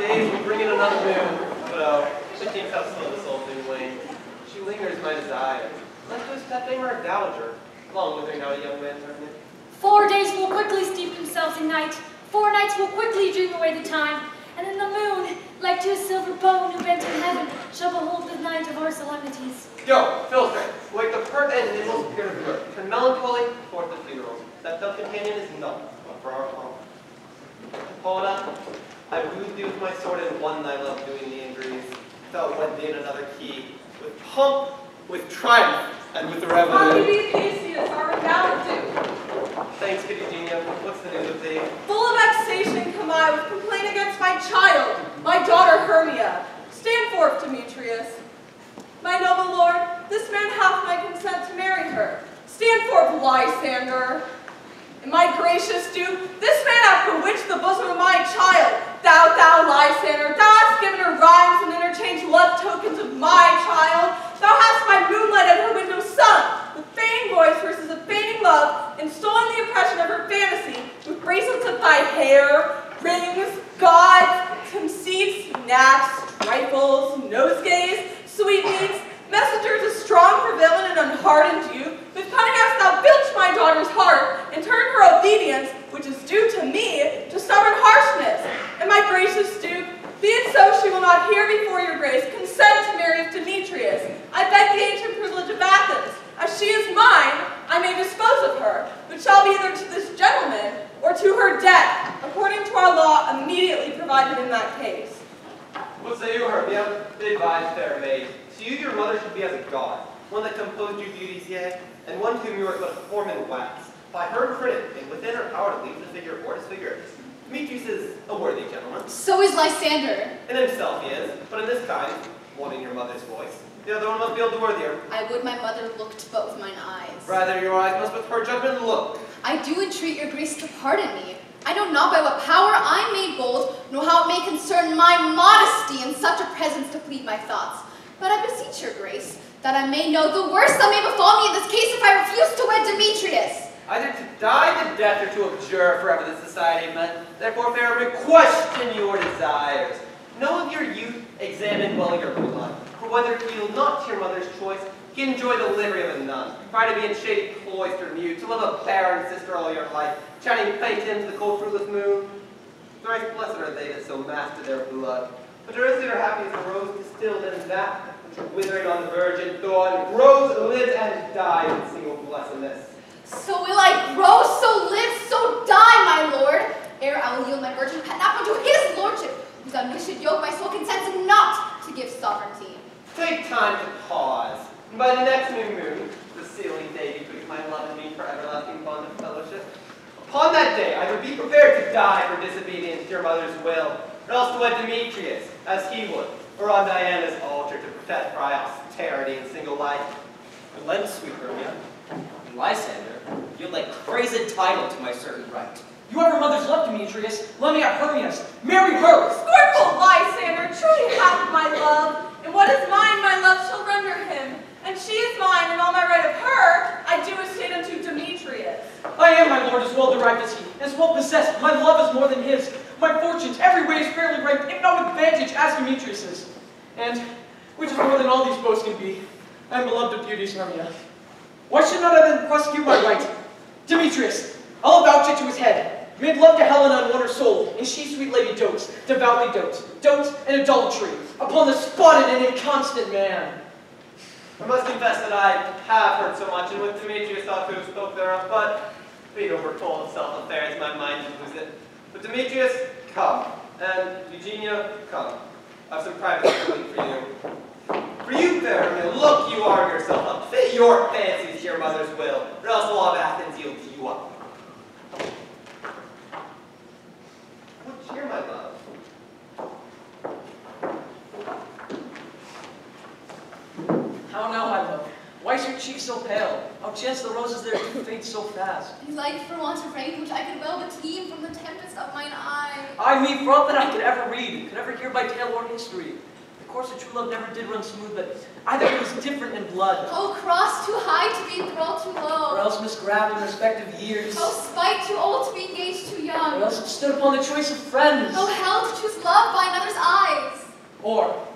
days will bring in another moon. But oh, she thinks how slow this old thing wanes. She lingers my desire. Let's go stepping her a dowager. Long with her now a young man turning. 4 days will quickly steep themselves in night. 4 nights will quickly dream away the time. And then the moon, like to a silver bow new bent in heaven, shall behold the night of our solemnities. Go, Philistine, wake the pert and nimble spirit of earth. Turn melancholy forth the funerals. That felt companion is none, but for our home. Paula, I wooed thee with my sword and won thy love doing the injuries. Thou wed thee in another key, with pomp, with triumph, and with revenue. Happy Theseus, our renowned Duke. Thanks, good Eugenia. What's the news of thee? Full of vexation come I with complaint against my child, my daughter Hermia. Stand forth, Demetrius. My noble lord, this man hath my consent to marry her. Stand forth, Lysander. And my gracious Duke, this man hath bewitched the bosom of my child. Thou Lysander, thou hast given her rhymes and interchanged love tokens of my child. Thou hast my moonlight at her window sung, with feigned voice versus a feigning love, and stolen the impression of her fantasy, with bracelets of thy hair, rings, gauds, conceits, knacks, trifles, nosegays, sweetmeats, messengers of strong prevalent and unhardened youth, with cunning hast thou filched my daughter's heart, and turned her obedience, which is due to me, to stubborn harshness. And my gracious Duke, be it so she will not hear before your grace consent to marry with Demetrius. I beg the ancient privilege of Athens. As she is mine, I may dispose of her, but shall be either to this gentleman or to her death, according to our law immediately provided in that case. What say you, Hermia? Be advised, fair maid. To you your mother should be as a god, one that composed your beauties, yea, and one whom you are but a form in wax. By her credit, and within her power to leave the figure or disfigure it. Demetrius is a worthy gentleman. So is Lysander. In himself he is, but in this kind, one in your mother's voice. The other one must be all the worthier. I would my mother looked both mine eyes. Rather your eyes must with her judgment look. I do entreat your grace to pardon me. I know not by what power I made bold, nor how it may concern my modesty in such a presence to plead my thoughts. But I beseech your grace, that I may know the worst that may befall me in this case if I refuse to wed Demetrius. Either to die the death or to abjure forever the society of men. Therefore, fair, question your desires. Know of your youth, examine well your blood. For whether he yield not to your mother's choice, he enjoy the livery of a nun. Try to be in shady cloister mute, to live a barren sister all your life, chanting faint hymns to the cold fruitless moon. Thrice blessed are they that so master their blood. But there is their happy as a rose distilled, and that which withering on the virgin thorn grows, lives, and dies in single blessedness. So will I grow, so live, so die, my lord, ere I will yield my virgin pet not unto his lordship, whose unwished yoke my soul consents not to give sovereignty. Take time to pause, and by the next new moon, the sealing day between my love and me for everlasting bond of fellowship, upon that day I would be prepared to die for disobedience to your mother's will, or else to wed Demetrius, as he would, or on Diana's altar to protect for austerity and single life. Relent, sweet Hermia. And Lysander, you lay crazed title to my certain right. You have her mother's love, Demetrius. Let me have Hermia's. Marry her! Scornful Lysander, truly hath my love, and what is mine my love shall render him. And she is mine, and all my right of her I do estate unto Demetrius. I am, my lord, as well derived as he, as well possessed. My love is more than his. My fortunes every way is fairly ranked, if not with advantage, as Demetrius's. And, which is more than all these boasts can be, I am beloved of beauty's Hermia. Why should not I then prosecute my right? Demetrius, I'll vouch it to his head. Made love to Helena and won her soul, and she, sweet lady, dotes, devoutly dotes in adultery, upon the spotted and inconstant man. I must confess that I have heard so much, and with Demetrius ought to have spoke thereof, but being overfull of self-affairs, my mind did lose it. But Demetrius, come, and Eugenia, come. I have some private schooling for you. For you, fair Hermia, look you arm yourself up, fit your fancies to your mother's will, or else the law of Athens yields you up. What cheer, my love? How now, my love? Why is your cheek so pale? How chance the roses there do fade so fast? Like for want of rain, which I could well beteem from the tempest of mine eye. I me for aught that I could ever read, could ever hear by tale or history. The course, a true love never did run smooth, but either it was different in blood. Oh, cross too high to be enthralled too low. Or else misgrabbed in respective years. Oh, spite too old to be engaged too young. Or else it stood upon the choice of friends. Oh, hell to choose love by another's eyes. Or,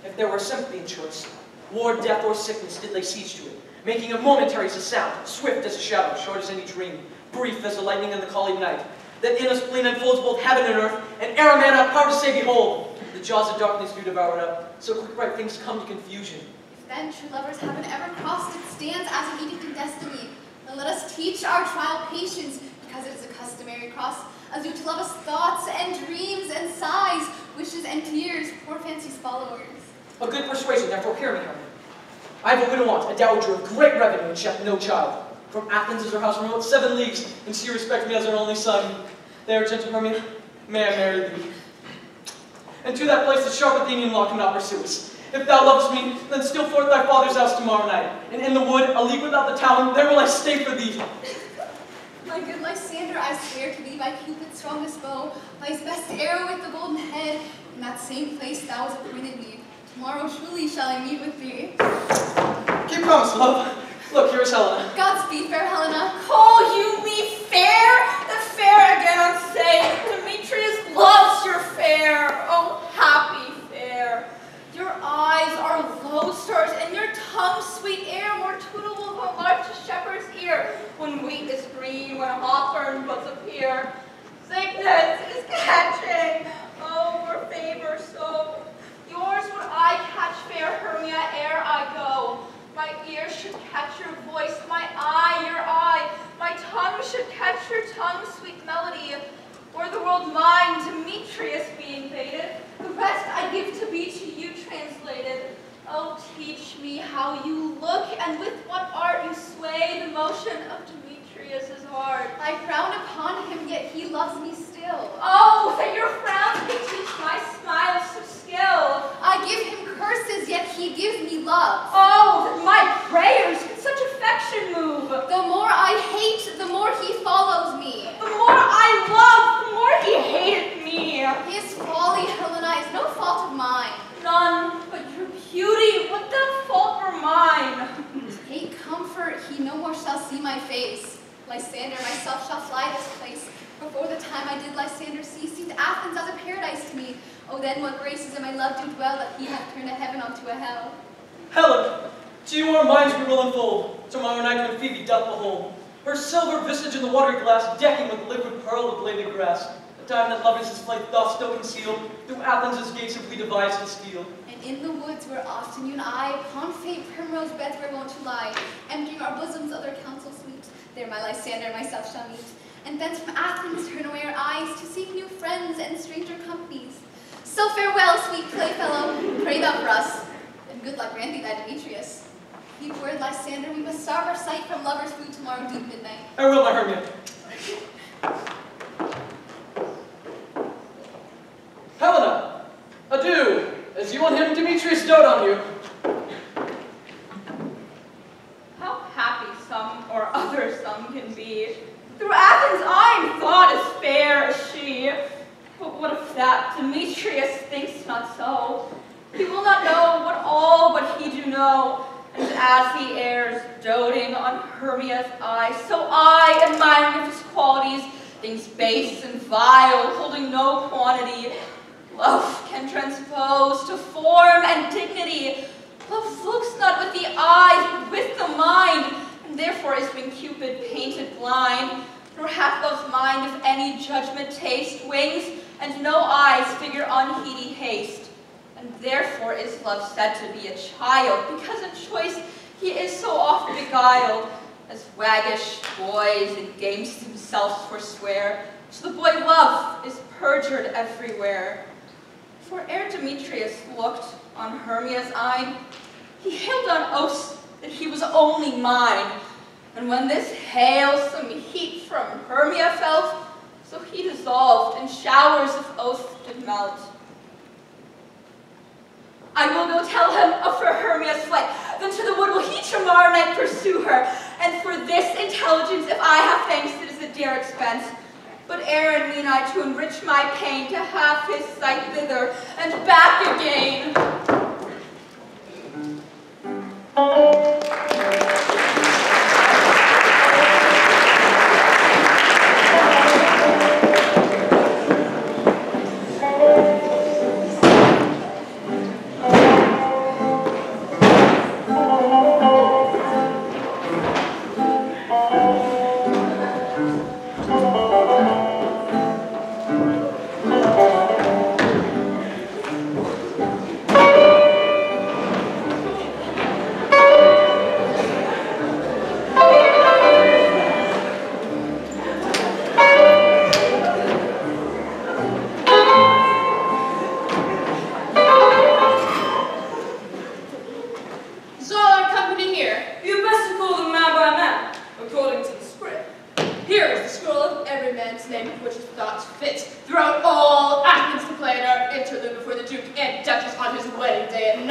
if there were sympathy in choice, war, death, or sickness did lay siege to it, making it momentary as a sound, swift as a shadow, short as any dream, brief as the lightning in the calling night, that in us spleen unfolds both heaven and earth, and ere a man hath power to say, behold, the jaws of darkness do devour it up, so quick right things come to confusion. If then true lovers haven't ever crossed, it stands as an edict in destiny. Then let us teach our trial patience, because it is a customary cross, as due to love us thoughts and dreams and sighs, wishes and tears, poor fancy's followers. A good persuasion, therefore hear me, Hermia. I have a widow aunt, a dowager of great revenue, and she hath no child. From Athens is her house remote 7 leagues, and she respects me as her only son. There, gentle Hermia, may I marry thee. And to that place the sharp Athenian law cannot pursue us. If thou lovest me, then steal forth thy father's house tomorrow night, and in the wood, a league without the town, there will I stay for thee. My good Lysander, I swear to thee by Cupid's strongest bow, by his best arrow with the golden head, in that same place thou hast appointed me. Tomorrow truly shall I meet with thee. Keep promise, love. Look, here is Helena. Godspeed, fair Helena. Call you me fair? The fair again I'm saying. Demetrius loves your fair. Oh, happy fair. Your eyes are lodestars, and your tongue sweet air, more tunable than larch a shepherd's ear. When wheat is green, when hawthorn buds appear. Sickness is catching. Oh, for favor so. Yours would I catch, fair Hermia, ere I go. My ear should catch your voice, my eye your eye. My tongue should catch your tongue's sweet melody. Were the world mine, Demetrius being fated, the rest I give to be to you translated. Oh, teach me how you look, and with what art you sway the motion of Demetrius's heart. I frown upon him, yet he loves me still. Oh, that your frowns may teach my smiles some skill. I give him curses, yet he gives me love. Oh, that my prayers can such affection move. The more I hate, the more he follows me. The more I love, the more he hated me. His folly, Helena, is no fault of mine. None but your beauty, would that fault were mine. Take comfort, he no more shall see my face. Lysander myself shall fly this place. Before the time I did Lysander see, seemed Athens as a paradise to me. Oh, then what graces in my love do dwell, that he hath turned a heaven unto a hell. Helen, to you our minds we will unfold. Tomorrow night when Phoebe doth behold her silver visage in the watery glass, decking with liquid pearl the bladed grass. The time that lovers his flight doth still conceal, through Athens' gates have we devised in steel. And in the woods where often you and I, upon faint primrose beds we're wont to lie, emptying our bosoms other counsel sweet, there my Lysander and myself shall meet. And thence from Athens turn away our eyes to seek new friends and stranger companies. So farewell, sweet playfellow, pray thou for us, and good luck grant thee thy Demetrius. Keep word, Lysander, we must starve our sight from lovers' food tomorrow deep midnight. I will, my Hermia. Helena, adieu, as you and him, Demetrius, dote on you. How happy some or other some can be. Through Athens I am thought as fair as she. But what if that Demetrius thinks not so? He will not know what all but he do know. And as he errs, doting on Hermia's eye, so I, admiring of his qualities, things base and vile, holding no quantity, love can transpose to form and dignity. Love looks not with the eyes, but with the mind, and therefore is when Cupid painted blind. Nor hath love's mind, if any judgment taste, wings, and no eyes figure unheedy haste. And therefore is love said to be a child, because in choice he is so oft beguiled, as waggish boys in games themselves forswear, so the boy love is perjured everywhere. For ere Demetrius looked on Hermia's eye, he hailed on oaths that he was only mine. And when this hail some heat from Hermia felt, so he dissolved, and showers of oath did melt. I will go tell him of her Hermia's flight, then to the wood will he tomorrow night pursue her. And for this intelligence, if I have thanks, it is a dear expense. But Aaron mean I to enrich my pain, to have his sight thither and back again.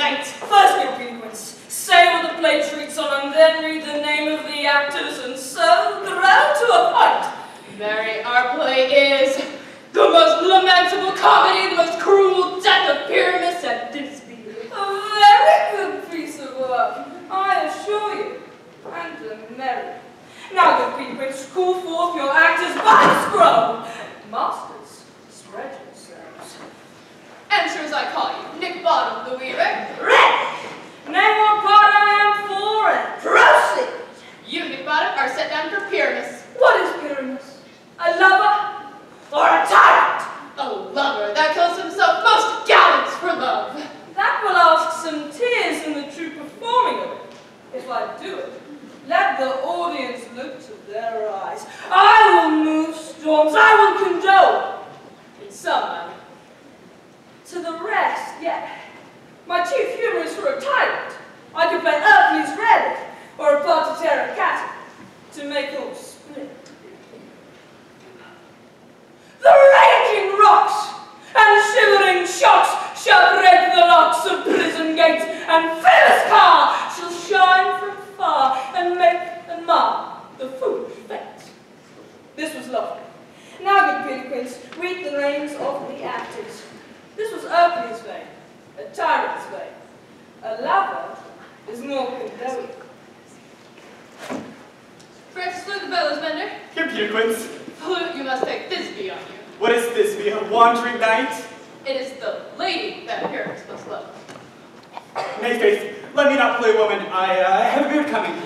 night. First, your sequence. Say what the play treats on, and then read the name of the actors, and so grow to a point. Mary, our play is the most lamentable comedy, the most cruel death of Pyramus and Thisbe. A very good piece of work, I assure you, and a merry. Now, good people, call forth your actors by the scroll. Masters, spread yourselves. Answer as I call you, Nick Bottom, the weaver. Ready! Name what part I am for, and proceed. You, Nick Bottom, are set down for Pyramus. What is Pyramus? A lover or a tyrant? A lover that kills himself most gallant for love. That will ask some tears in the true performing of it. If I do it, let the audience look to their eyes. I will move storms, I will condole. In some manner. To the rest, yet, my chief humor is for a tyrant. I could play Hercules Red or a part of Terra Cat to make all split. The raging rocks and shivering shocks shall break the locks of prison gates, and Phyllis Carr shall shine from far and make and mar the foolish fate. This was lovely. Now, good Peter read the names of the actors. This was Hercules' vein, a tyrant's vein. A lover is more condemned. Francis Flute the bellows mender. Here, Peter Quince. Flute, you must take Thisbe on you. What is this, be a wandering knight? It is the lady that Pyramus must love. Nay, faith, let me not play woman. I have a beard coming.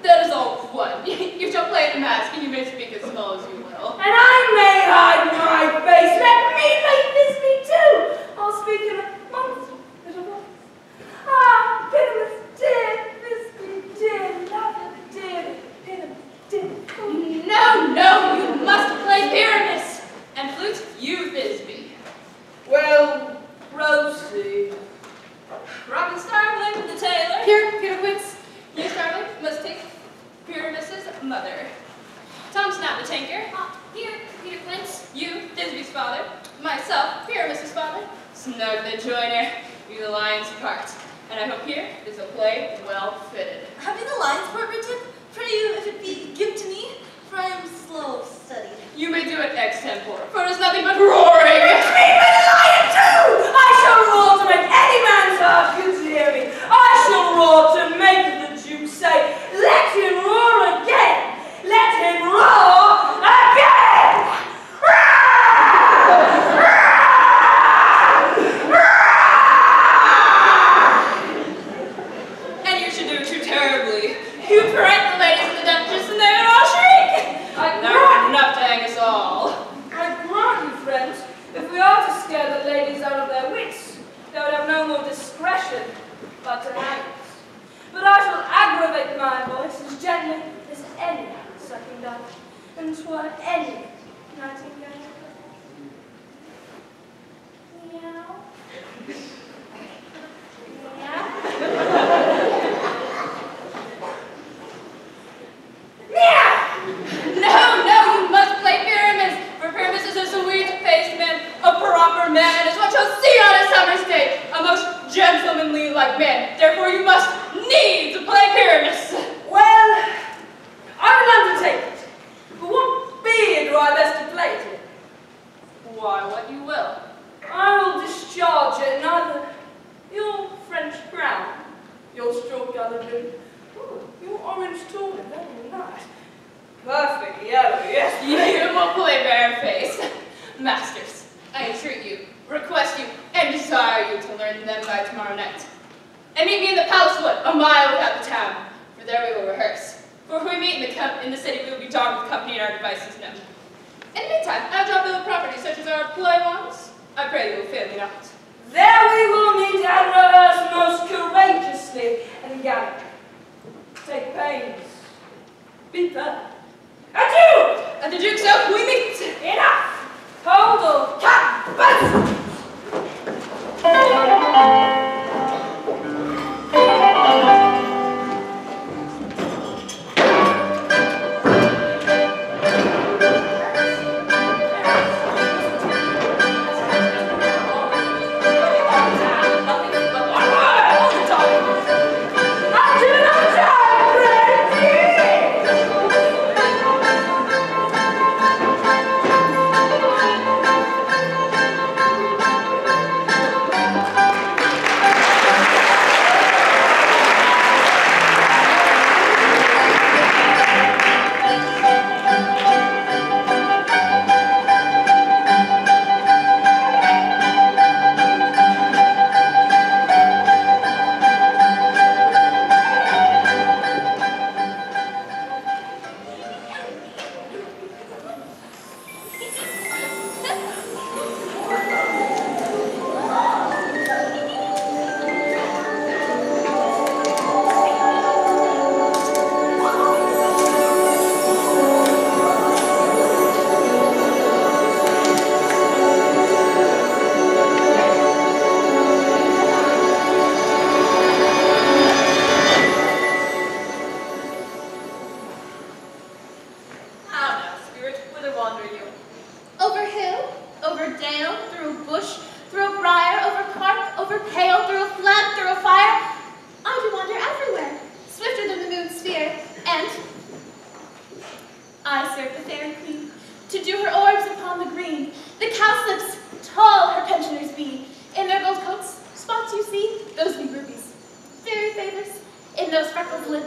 That is all one. You shall play the mask, and you may speak as small as you will. And I may hide my face. Let me make this be too. I'll speak in a monster little voice. Ah, Pyramus, dear, Thisbe, dear, lover, dear, Pyramus, dear. No, no, you must play Pyramus. And Flute, you Thisbe. Well, proceed. Robin Starling, the tailor. Here, Peter Quince. You, Starling, must take Pyramus's mother. Tom Snap, the tanker. Here, Peter Quince. You, Thisbe's father. Myself, Pyramus's father. Snug the joiner, you the lion's part. And I hope here is a play well fitted. Have you the lion's part written? Pray you, if it be, give to me, for I am slow of study. You may do it extempore, for it is nothing but roaring. It's me, but a lion too! I shall roar to make any man's heart good to hear me. I shall roar to make the Duke say, let him roar again! Let him roar again! And you should do it too terribly. You frighten the ladies in the dungeons and they would all shriek. There are enough to hang us all. I grant you, friends, if we are to scare the ladies out of their wits, they would have no more discretion but to hang us. But I shall aggravate my voice as gently as any sucking dove, and twirl any nightingale. Meow. Meow. Meow. No, you must play Pyramus, for Pyramus is a sweet-faced man, a proper man, and is what you'll see on a summer's day, a most gentlemanly-like man. Therefore you must need to play Pyramus. Well, I will undertake it. But what beard do I best to play it in? Why, what you will. I will discharge it in either your French crown, your straw-colored blue, your orange toga, very nice. Perfect yellow, yes. You will play bareface. Masters, I entreat you, request you, and desire you to learn them by tomorrow night. And meet me in the palace wood, a mile without the town, for there we will rehearse. For if we meet in the city, we will be dogged with company and our devices known. In the meantime, I'll drop bill of property such as our play wants. I pray you will fail me not. There we will meet and rehearse most courageously and gallantly. Take pains. Be firm. Adieu! At the Duke's Oak we meet! Enough! Hold of cat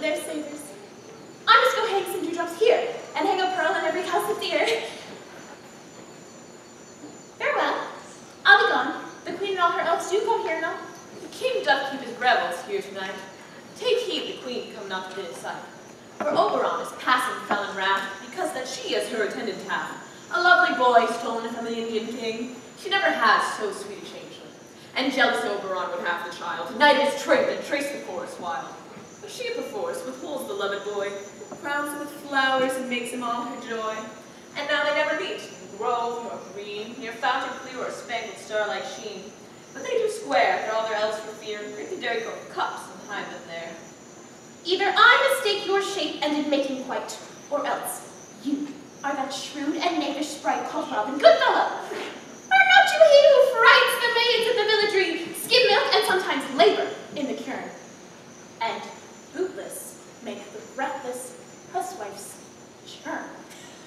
their savors. I must go hang some dewdrops here, and hang a pearl in every house of the earth. Farewell. I'll be gone. The queen and all her elves do come here now. The king doth keep his revels here tonight. Take heed the queen come not within his sight. For Oberon is passing felon wrath, because that she as her attendant hath a lovely boy stolen from the Indian king. She never has so sweet a changeling. And jealous Oberon would have the child, denied his trait and traced the forest wild. But she perforce withholds the loved boy, crowns him with flowers and makes him all her joy. And now they never meet, in grove nor green, near fountain clear or spangled starlight sheen. But they do square, for all their elves for fear, break the dairy goat cups and hide them there. Either I mistake your shape and in making quite, or else you are that shrewd and knavish sprite called Robin Goodfellow. Are not you he who frights the maids of the villagery, skim milk, and sometimes labor in the curn, and bootless make the breathless housewife's churn,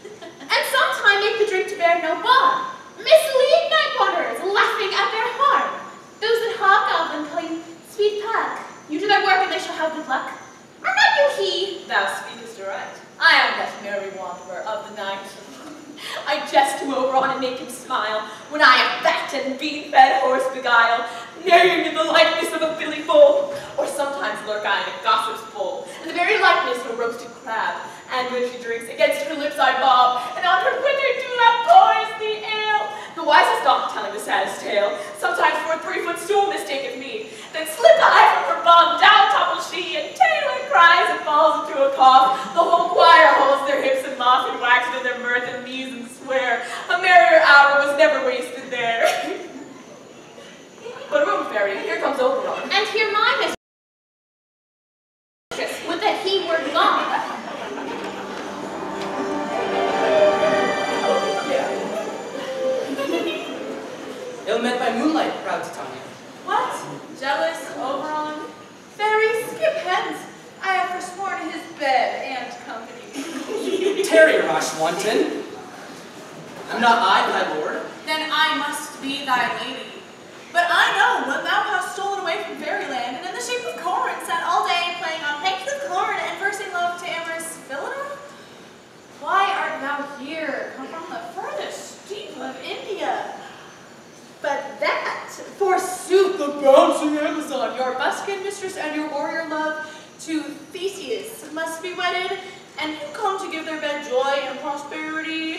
and sometime make the drink to bear no bar, mislead night wanderers, laughing at their harm, those that hawk of and claim sweet pack, you do their work and they shall have good luck. Are not you he? Thou speakest aright. I am that merry wanderer of the night. I jest to Oberon and make him smile, when I am fat and bean-fed horse beguile, neighing in the likeness of a filly foal, or sometimes lurk I in a gossip's bowl, in the very likeness of a roasted crab, and when she drinks, against her lips I bob, and on her withered dewlap pours the ale. The wisest oft telling the saddest tale, sometimes for a 3-foot stool mistaketh me, then slip I from her bum, down topples she, and Taylor cries and falls into a cough. The whole choir holds their hips and mock and wax in their mirth and muse and swear. A merrier hour was never wasted there. But room fairy, here comes Oberon. And here my mistress, would that he were gone. Ill met by moonlight, proud Titania. What? Jealous, Oberon? Fairy, skip hence. I have forsworn his bed and company. Tarry, rash wanton. Am not I thy lord? Then I must be thy lady. But I know what thou hast stolen away from fairyland, and in the shape of corn, sat all day playing on pipes of corn and versing love to amorous Philina. Why art thou here, come from the furthest steep of India? But that, forsooth, the bouncing Amazon, your buskin mistress and your warrior love, to Theseus must be wedded, and who come to give their bed joy and prosperity?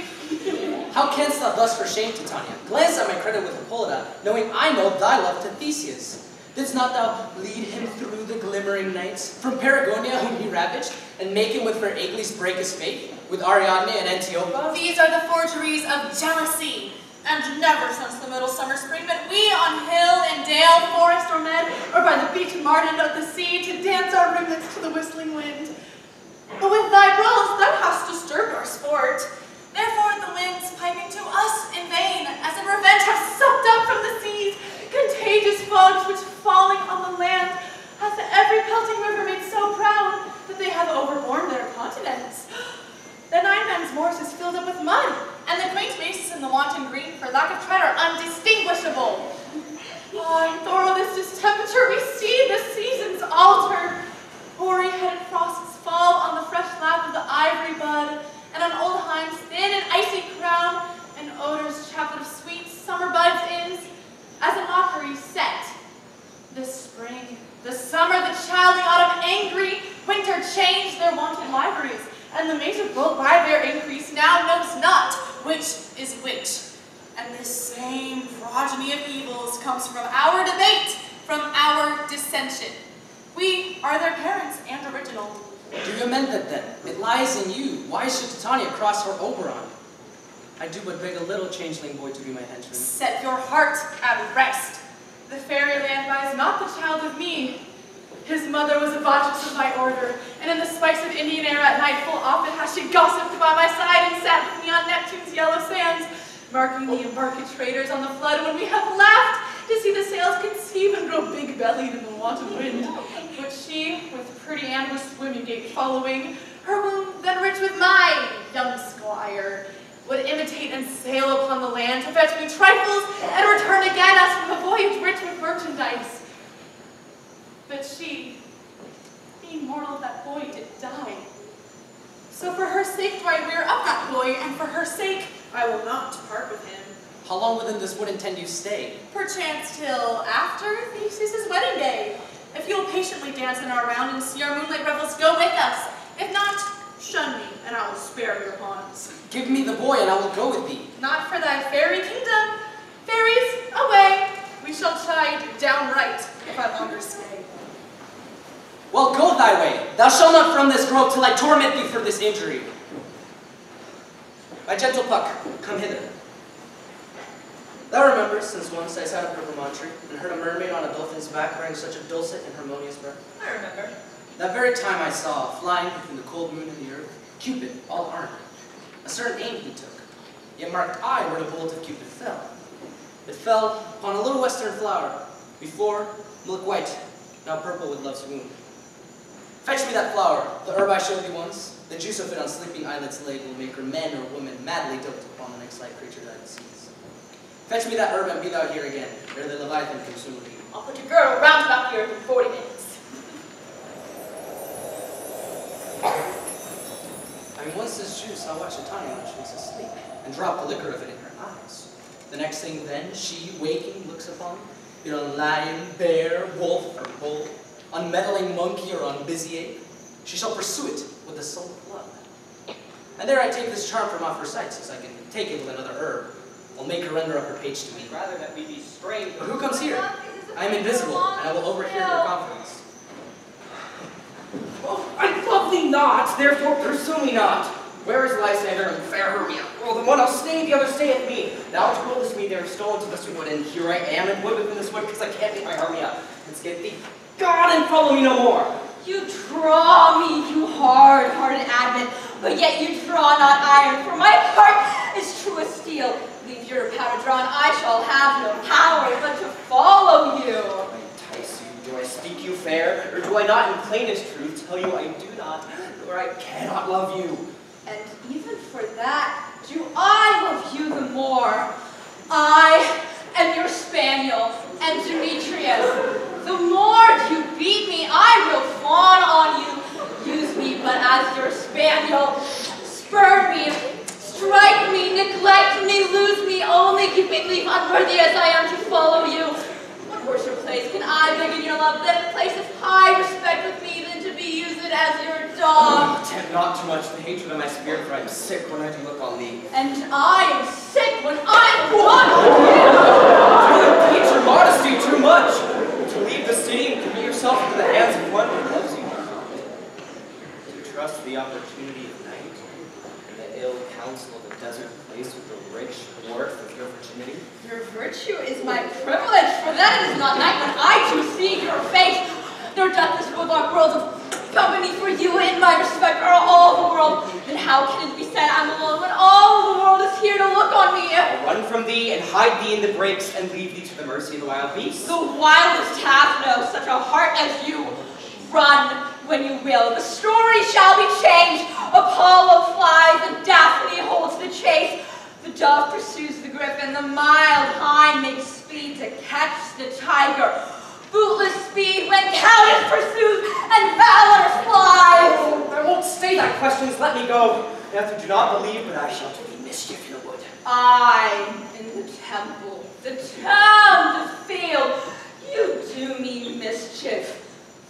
How canst thou thus for shame, Titania? Glance at my credit with Hippolyta, knowing I know thy love to Theseus. Didst not thou lead him through the glimmering nights, from Paragonia whom he ravaged, and make him with fair Agles break his faith, with Ariadne and Antiopa? These are the forgeries of jealousy. And never since the middle summer spring met we on hill and dale, forest or mead, Or by the beach margin of the sea, to dance our ringlets to the whistling wind. But with thy brawls thou hast disturbed our sport. therefore the winds piping to us in vain, as in revenge have sucked up from the seas Contagious fogs which falling on the land hath every pelting river made so proud that they have overborne their continents. The Nine Men's Morse is filled up with mud, and the quaint wastes in the wanton green for lack of tread are undistinguishable. in thorough this distemperature we see the seasons alter. Hoary-headed frosts fall on the fresh lap of the ivory bud, and on old Heim's thin and icy crown, and odor's chaplet of sweet summer buds is, as a mockery, set. The spring, the summer, the child, the autumn, angry, winter change their wonted liveries, and the maze of both by their increase now knows not Which is which. And this same progeny of evils comes from our debate, from our dissension. We are their parents and original. Do you amend that then? It lies in you. Why should Titania cross her Oberon? I do but beg a little changeling boy to be my henchman. Set your heart at rest. The fairyland buys not the child of me. His mother was a botchess of my order, and in the spice of Indian air at night full often has she gossiped by my side and sat with me on Neptune's yellow sands, marking the embarked traders on the flood when we have laughed to see the sails conceive and grow big-bellied in the wanton wind. But she, with pretty Anne was swimming gait following, her womb then rich with my young squire, would imitate and sail upon the land to fetch me trifles and return again as from a voyage rich with merchandise. But she, being mortal of that voyage, So for her sake do I rear up that boy, and for her sake I will not part with him. How long within this wood intend you stay? Perchance till after Theseus' wedding day. If you'll patiently dance in our round and see our moonlight revels, go with us. If not, shun me, and I will spare your haunts. Give me the boy, and I will go with thee. Not for thy fairy kingdom. Fairies, away. We shall chide downright if I longer stay. Well, go thy way. Thou shalt not from this grove till I torment thee for this injury. My gentle Puck, come hither. Thou rememberest, since once I sat upon a promontory and heard a mermaid on a dolphin's back wearing such a dulcet and harmonious breath? I remember. That very time I saw, flying between the cold moon and the earth, Cupid, all armed. A certain aim he took, yet marked I where the bolt of Cupid fell. It fell upon a little western flower, before milk white, now purple with love's wound. Fetch me that flower, the herb I showed thee once. The juice of it on sleeping eyelids laid will make her man or woman madly dote upon the next light creature that it sees. Fetch me that herb and be thou here again, ere the Leviathan consume thee. I'll put your girdle round about the earth in 40 minutes. Having once this juice, I'll watch Titania when she was asleep, and drop the liquor of it in her eyes. The next thing then, she, waking, looks upon, be it on lion, bear, wolf, or bull, on meddling monkey or on busy ape, she shall pursue it with the soul of love. And there I take this charm from off her sight, since I can take it with another herb. I'll make her render up her page to me. Rather that we be strangers. But who comes here? I am invisible, and I will overhear their conference. Oh, I love thee not, therefore pursue me not. Where is Lysander and fair Hermia? Well, the one I'll stay, the other stay at me. Thou toldest me they were stolen to this wood, and here I am and wood within this wood, because I can't get my Hermia. Let's get thee gone and follow me no more. You draw me, you hard-hearted adamant, but yet you draw not iron, for my heart is true as steel. Leave your powder drawn, I shall have no power but to follow you. I entice you, do I speak you fair, or do I not in plainest truth tell you I do not, or I cannot love you? And even for that, do I love you the more. I am your spaniel, and Demetrius. The more you beat me, I will fawn on you. Use me but as your spaniel. Spurn me, strike me, neglect me, lose me, only keep me leave unworthy as I am to follow you. What worse place can I beg in your love than a place of high respect with me than to be used as your dog? Tempt not too much the hatred of my spirit, for I am sick when I do look on thee. And I am sick when I want You impeach your modesty too much. To leave the city and commit yourself into the hands of one who loves you not. To trust the opportunity of night and the ill counsel of a desert place with the rich dwarf of your virginity. Your virtue is my privilege, for that it is not night when I do see your face, nor doth this woodlock world of company for you in my respect are all the world. And how can it be said I'm alone when all the world is here to look on me? I'll run from thee and hide thee in the breaks and leave thee to the mercy of the wild beasts. The wildest hath no such a heart as you. Run when you will. The story shall be changed. Apollo flies and Daphne holds the chase. The dove pursues the griffin. The mild hind makes speed to catch the tiger. Bootless speed when cowardice pursues and valor flies. Oh, I won't stay thy questions. Let me go. If you do not believe, but I shall do thee mischief in the wood. I in the temple, the town, the field. You do me mischief.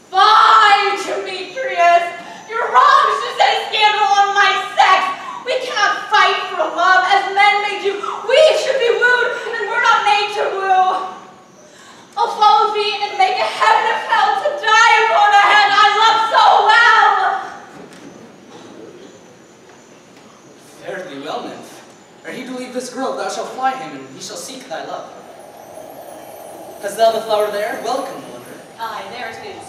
Fie, Demetrius! You're wrong to set a scandal on my sex. We cannot fight for love as men may do. We should be wooed, and we're not made to woo. I'll follow thee and make a heaven of hell to die upon a head I love so well. Fare thee well, nymph. Ere he do leave this grove, thou shalt fly him, and he shall seek thy love. Hast thou the flower there? Welcome, wanderer. Aye, there it is.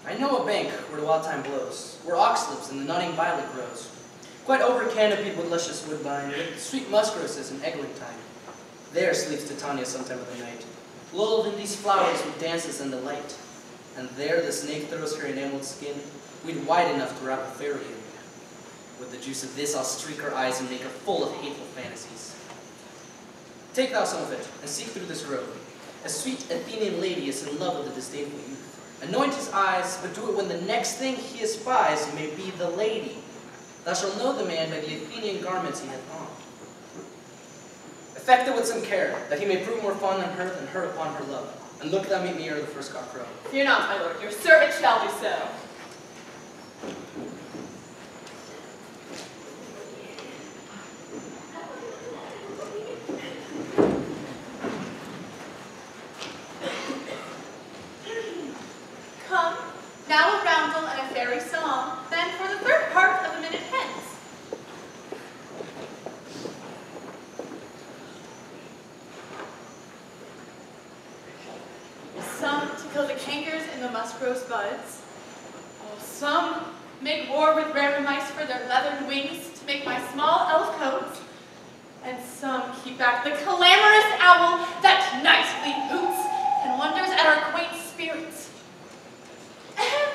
I know a bank where the wild thyme blows, where oxlips and the nodding violet grows, quite over-canopied with luscious woodbine, with sweet musk roses and eglantine. There sleeps Titania sometime of the night, lulled in these flowers with dances and delight. And there the snake throws her enameled skin, weed wide enough to wrap a fairy in. With the juice of this I'll streak her eyes and make her full of hateful fantasies. Take thou some of it, and seek through this grove. A sweet Athenian lady is in love with a disdainful youth. Anoint his eyes, but do it when the next thing he espies may be the lady. Thou shalt know the man by the Athenian garments he hath on. Effect it with some care, that he may prove more fond on her than her upon her love. And look thou meet me ere the first cock crow. Fear not, my lord, your servant shall do so. Come, now a roundel and a fairy song, then for the third part of a minute hence. Some to kill the cankers in the musk-rose buds. Oh, some make war with rare mice for their leathern wings to make my small elf coats. And some keep back the clamorous owl that nightly hoots and wonders at our quaint spirits. Ahem.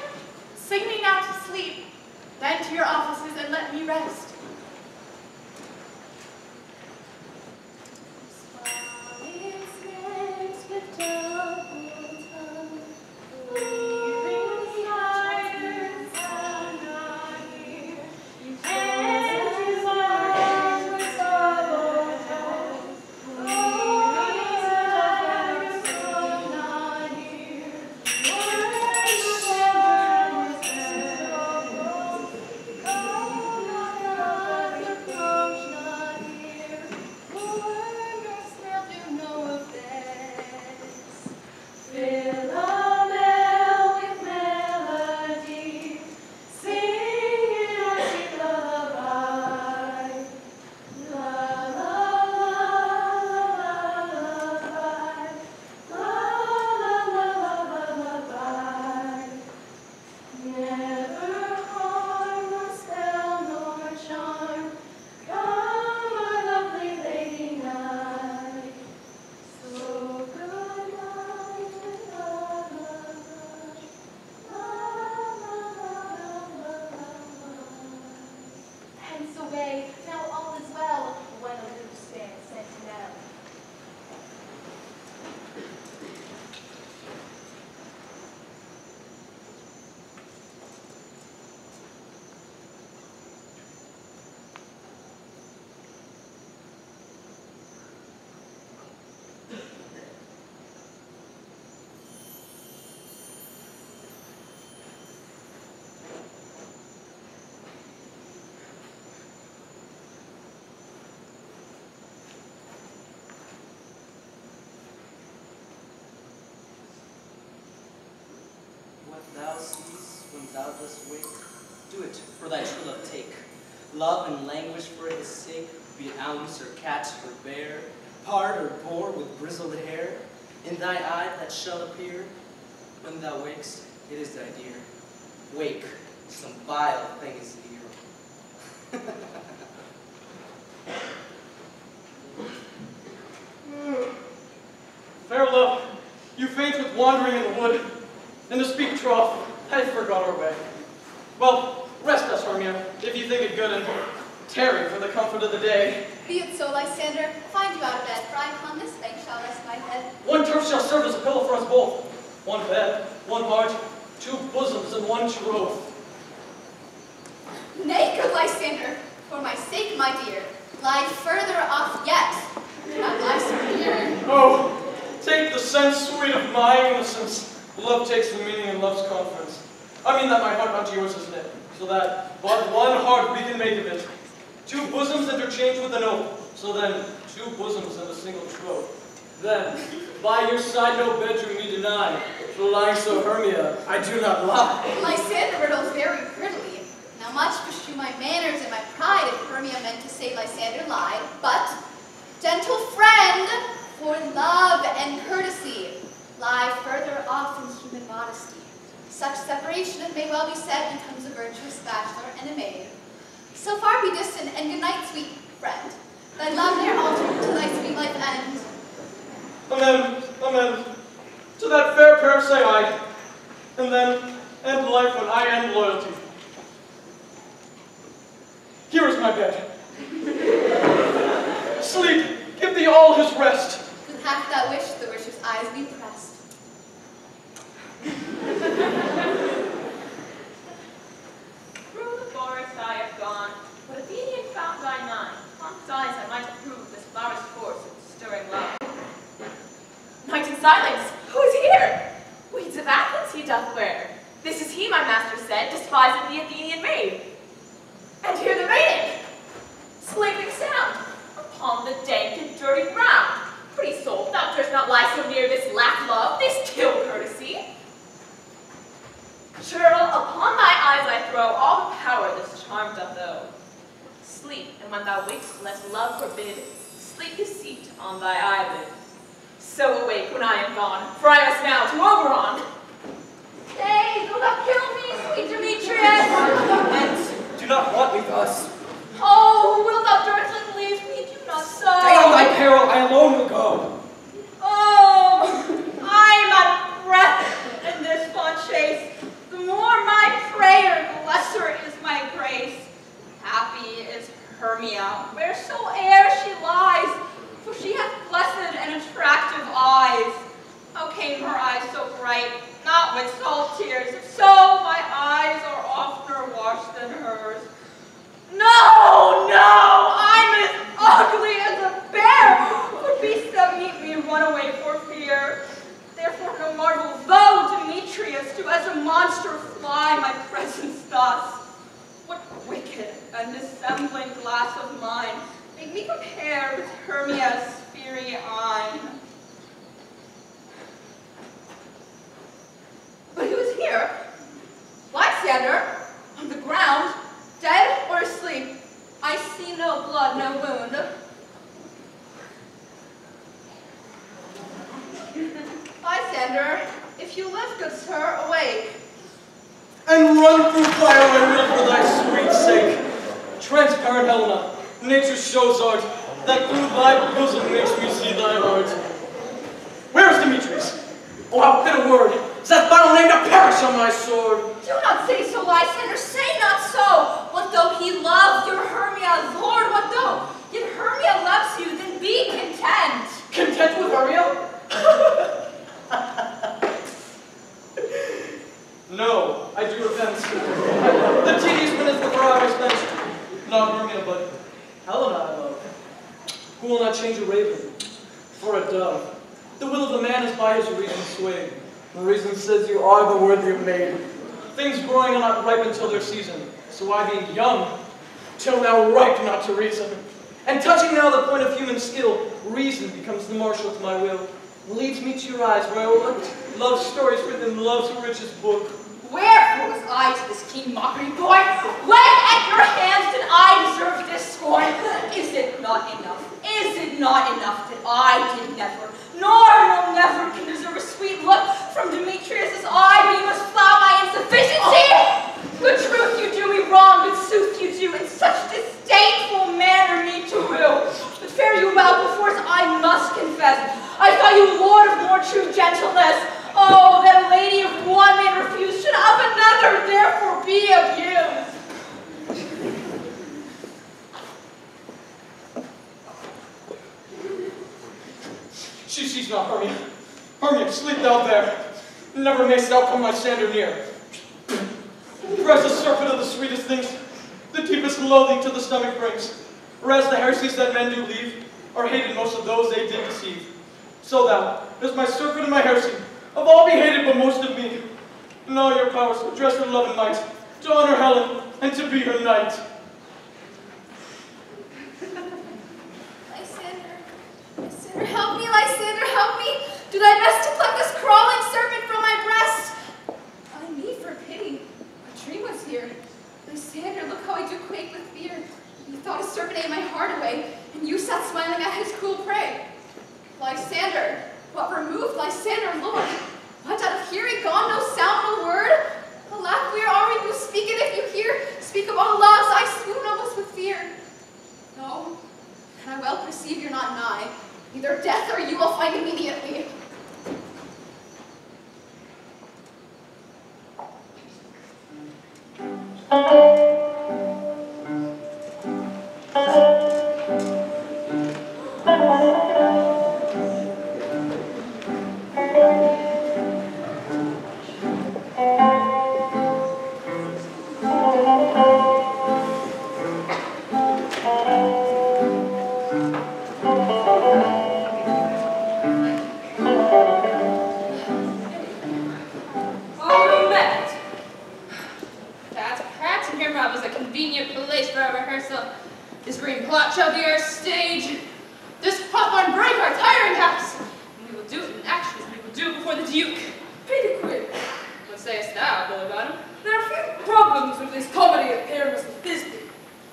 Sing me now to sleep, then to your offices and let me rest. Thou seest when thou dost wake, do it for thy true love take. Love and languish for his sake, be it ounce or cat or bear, pard or boar with grizzled hair, in thy eye that shall appear. When thou wakest, it is thy dear. Wake, some vile thing is near. Fair love, you faint with wandering in the wood. And to speak troth, I forgot our way. Well, rest us, Hermia, if you think it good, and tarry for the comfort of the day. Be it so, Lysander. Find you out of bed, for I upon this bank shall rest my head. One turf shall serve as a pillow for us both. One bed, one heart, two bosoms, and one troth. Nay, good Lysander, for my sake, my dear, lie further off yet. Do not lie so near. Oh, take the sense, sweet of my innocence. Love takes the meaning in love's conference. I mean that my heart unto yours is knit, so that but one heart we can make of it. Two bosoms interchanged with an oath, so then two bosoms and a single troth. Then, by your side no bedroom me deny, for lying so Hermia, I do not lie. Lysander riddles very prettily. Now much beshrew my manners and my pride if Hermia meant to say Lysander lied, but, gentle friend, for love and courtesy, lie further off in human modesty. Such separation, it may well be said, becomes a virtuous bachelor and a maid. So far be distant, and good night, sweet friend. Thy love there altered to thy sweet life end. Amen, amen. To that fair prayer say I, and then end life when I end loyalty. Here is my bed. Sleep, give thee all his rest. With half that wish, the wisher's eyes be pressed. silence. Who is here? Weeds of Athens he doth wear. This is he, my master said, despising the Athenian maid. And hear the maiden, sleeping sound, upon the dank and dirty ground. Pretty soul, thou durst not lie so near this lack love, this kill courtesy. Churl, upon thy eyes I throw all the power this charm doth owe. Sleep, and when thou wakest, lest love forbid, sleep his seat on thy eyelid. So awake when I am gone, for I must now to Oberon. Stay, do not kill me, sweet Demetrius! And do not want me thus. Oh, wilt thou darkling leave me? Do not so. Stay on thy peril, I alone will go. Oh, I am out of breath in this fond chase. The more my prayer, the lesser is my grace. Happy is Hermia, wheresoe'er she lies, for she hath blessed and attractive eyes. How came her eyes so bright? Not with salt tears. If so, my eyes are oftener washed than hers. No, no, I'm as ugly as a bear. For beasts that meet me run away for fear. Therefore no marvel, though Demetrius do as a monster fly my presence thus. What wicked and dissembling glass of mine make me compare with Hermia's fiery eye. But who is here? Lysander, on the ground, dead or asleep? I see no blood, no wound. Lysander, if you live, good sir, awake. And run through fire I will for thy sweet sake. Transparent Helena, nature shows art, that through thy bosom makes me see thy heart. Where is Demetrius? Oh, how fit a word! Is that final name to perish on my sword? Do not say so, Lysander, say not so. What though he love your Hermia, Lord, what though? Yet Hermia loves you, then be content. Content with Hermia? No, I do repent. The tedious minutes with her I spent, not Hermia, but Helena I love, who will not change a raven for a dove. The will of the man is by his reason swayed. The reason says you are the worthier maid. Things growing are not ripe until their season, so I being young, till now ripe not to reason. And touching now the point of human skill, reason becomes the marshal to my will, and leads me to your eyes where I looked, love stories written in love's richest book. Wherefore was I to this keen mockery born? When at your hands did I deserve this scorn? Is it not enough? Is it not enough that I did never, nor no never can deserve a sweet look from Demetrius' eye, but you must flout my insufficiency? Good truth you do me wrong, good sooth you do in such disdainful manner me to woo. But fare you well, perforce I must confess, I thought you lord of more true gentleness. Oh, that a lady of one may refuse should of another therefore be abused. She sees not Hermia. Hermia, sleep thou there. Never mayst thou come Lysander near. For as the serpent of the sweetest things, the deepest loathing to the stomach brings. Or as the heresies that men do leave, are hated most of those they did deceive. So thou, as my serpent and my heresy, of all be hated but most of me. In all your powers, address her love and might, to honor Helen, and to be her knight. Lysander, help me, Lysander, help me! Do thy best to pluck this crawling serpent from my breast! I me for pity. A dream was here. Lysander, look how I do quake with fear. You thought a serpent ate my heart away, and you sat smiling at his cruel prey. Lysander, what removed Lysander, Lord? What, out of hearing gone, no sound, no word? Alack, where are we who speak it if you hear? Speak of all loves, I swoon almost with fear. No, and I well perceive you're not nigh. Either death or you will find immediately. our stage. This Hawthorne break our tiring house. And we will do it in action as we will do it before the Duke. Pretty quick. What sayest thou, Bully Bottom? There are a few problems with this comedy of Pyramus and Thisbe.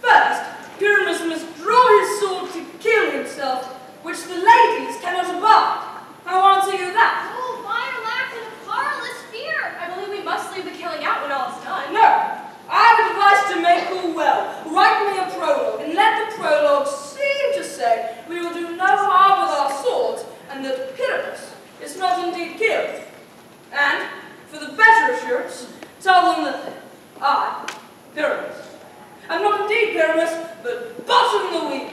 First, Pyramus must draw his sword to kill himself, which the ladies cannot abide. How answer you that? Oh, fire lacked in a parlous fear. I believe we must leave the killing out when all is done. No. I would advise to make all well. Write me a prologue, and let the prologue seem to say we will do no harm with our swords, and that Pyramus is not indeed killed. And, for the better assurance, tell them that I, Pyramus, am not indeed Pyramus, but bottom the wheel.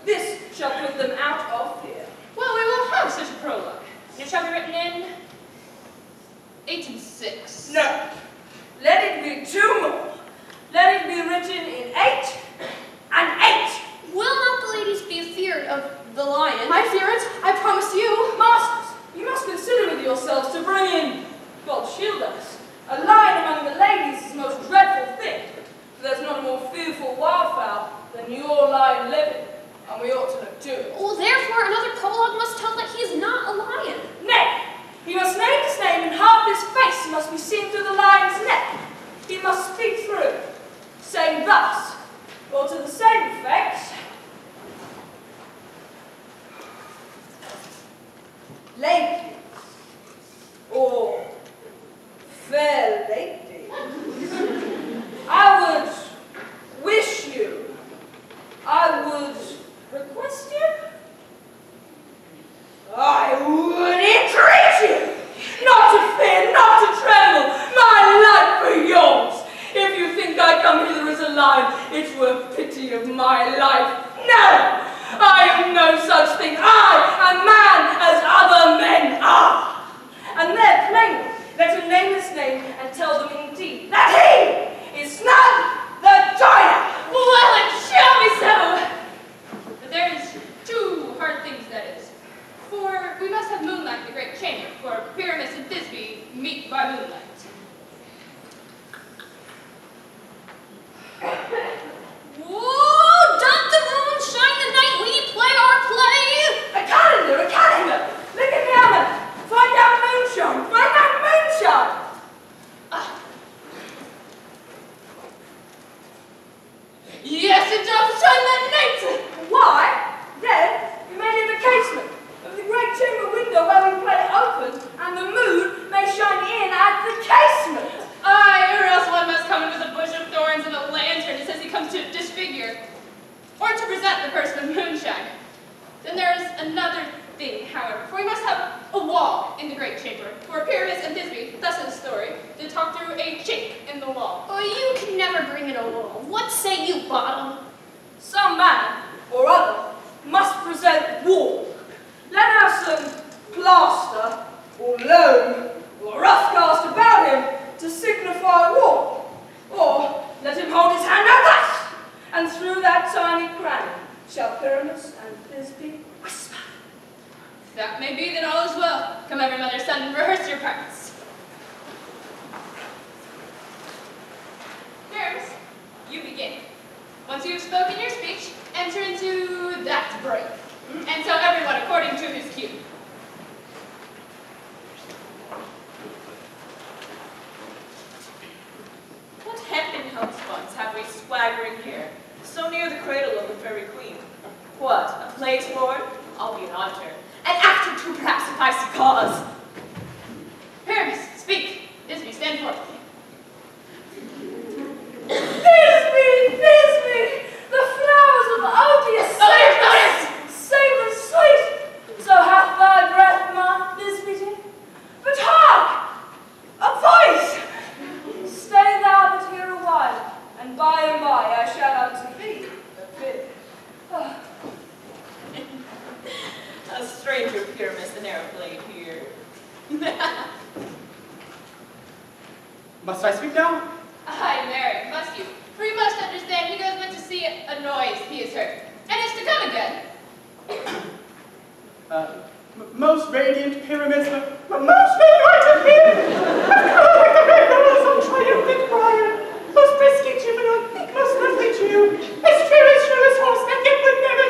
This shall put them out of fear. Well, we will have such a prologue. It shall be written in 8 and 6. No. Let it be 2 more. Let it be written in 8 and 8. Will not the ladies be afeard of the lion? My fears, I promise you. Masters, you must consider with yourselves to bring in, God shield us, a lion among the ladies is the most dreadful thing. For there's not a more fearful wildfowl than your lion living, and we ought to look to it. Well, therefore, another prologue must tell that he is not a lion. Nay, he must name his name, and half his face must be seen through the lion's neck. He must speak through, saying thus, or to the same effect, ladies, or fair lady, I would wish you, I would request you, I would entreat you, not to fear, not to tremble, my life for yours. If you think I come hither as a lion, it were pity of my life. No, I am no such thing. I am man as other men are. And there plainly, let him name his name and tell them indeed that he is none the joiner. Well, it shall be so. But there is 2 hard things, that is. For we must have moonlight in the great chamber, for Pyramus and Thisbe meet by moonlight. Whoa! Doth the moon shine the night we play our play? A calendar, a calendar. Look at the oven. Find out moonshine. Find out moonshine. Yes, it doth shine that night. Why? Then we may leave a casement of the great chamber window where we play open, and the moon may shine in at the casement. Aye, or else one must come in with a bush of thorns and a lantern, as he comes to disfigure, or to present the person of moonshine. Then there is another thing, however, for we must have a wall in the great chamber, for Pyramus and Thisbe, thus in the story, did talk through a chink in the wall. Oh, you can never bring in a wall. What say you, Bottom? Some man or other must present wall. Let have some plaster or loam or rough cast about him to signify wall. Or let him hold his hand out thus, and through that tiny cranny shall Pyramus and Thisbe whisper. That may be, then all is well. Come, every mother's son, and rehearse your parts. Pyramus, you begin. Once you have spoken your speech, enter into that break, and tell everyone according to his cue. What hempen homespuns have we swaggering here, so near the cradle of the fairy queen? What, a play sport? I'll be an auditor. An actor too, perhaps, if I see cause. Pyramus, speak. Thisbe, stand forth. Thisbe, Thisbe, the flowers of odious savor sweet, so hath thy breath, my Thisbe. But hark, a voice! Stay thou but here a while, and by and by I shall unto thee appear. A stranger Pyramus than e'er played here. Must I speak now? Aye, marry, must you? For you must understand he goes but to see a noise he has heard, and is to come again. Most radiant Pyramus, most benighted him! I've come like the red rose on triumphant briar, most frisky juvenile, most lovely Jew, as true as horseman, yet would never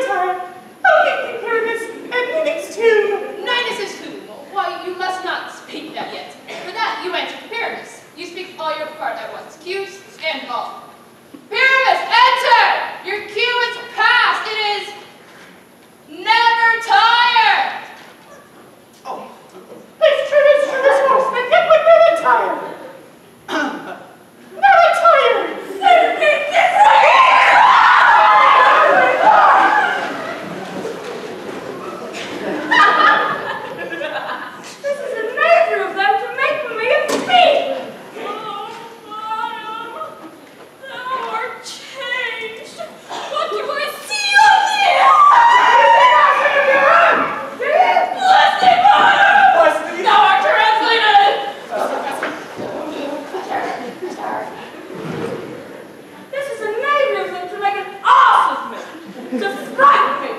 with me,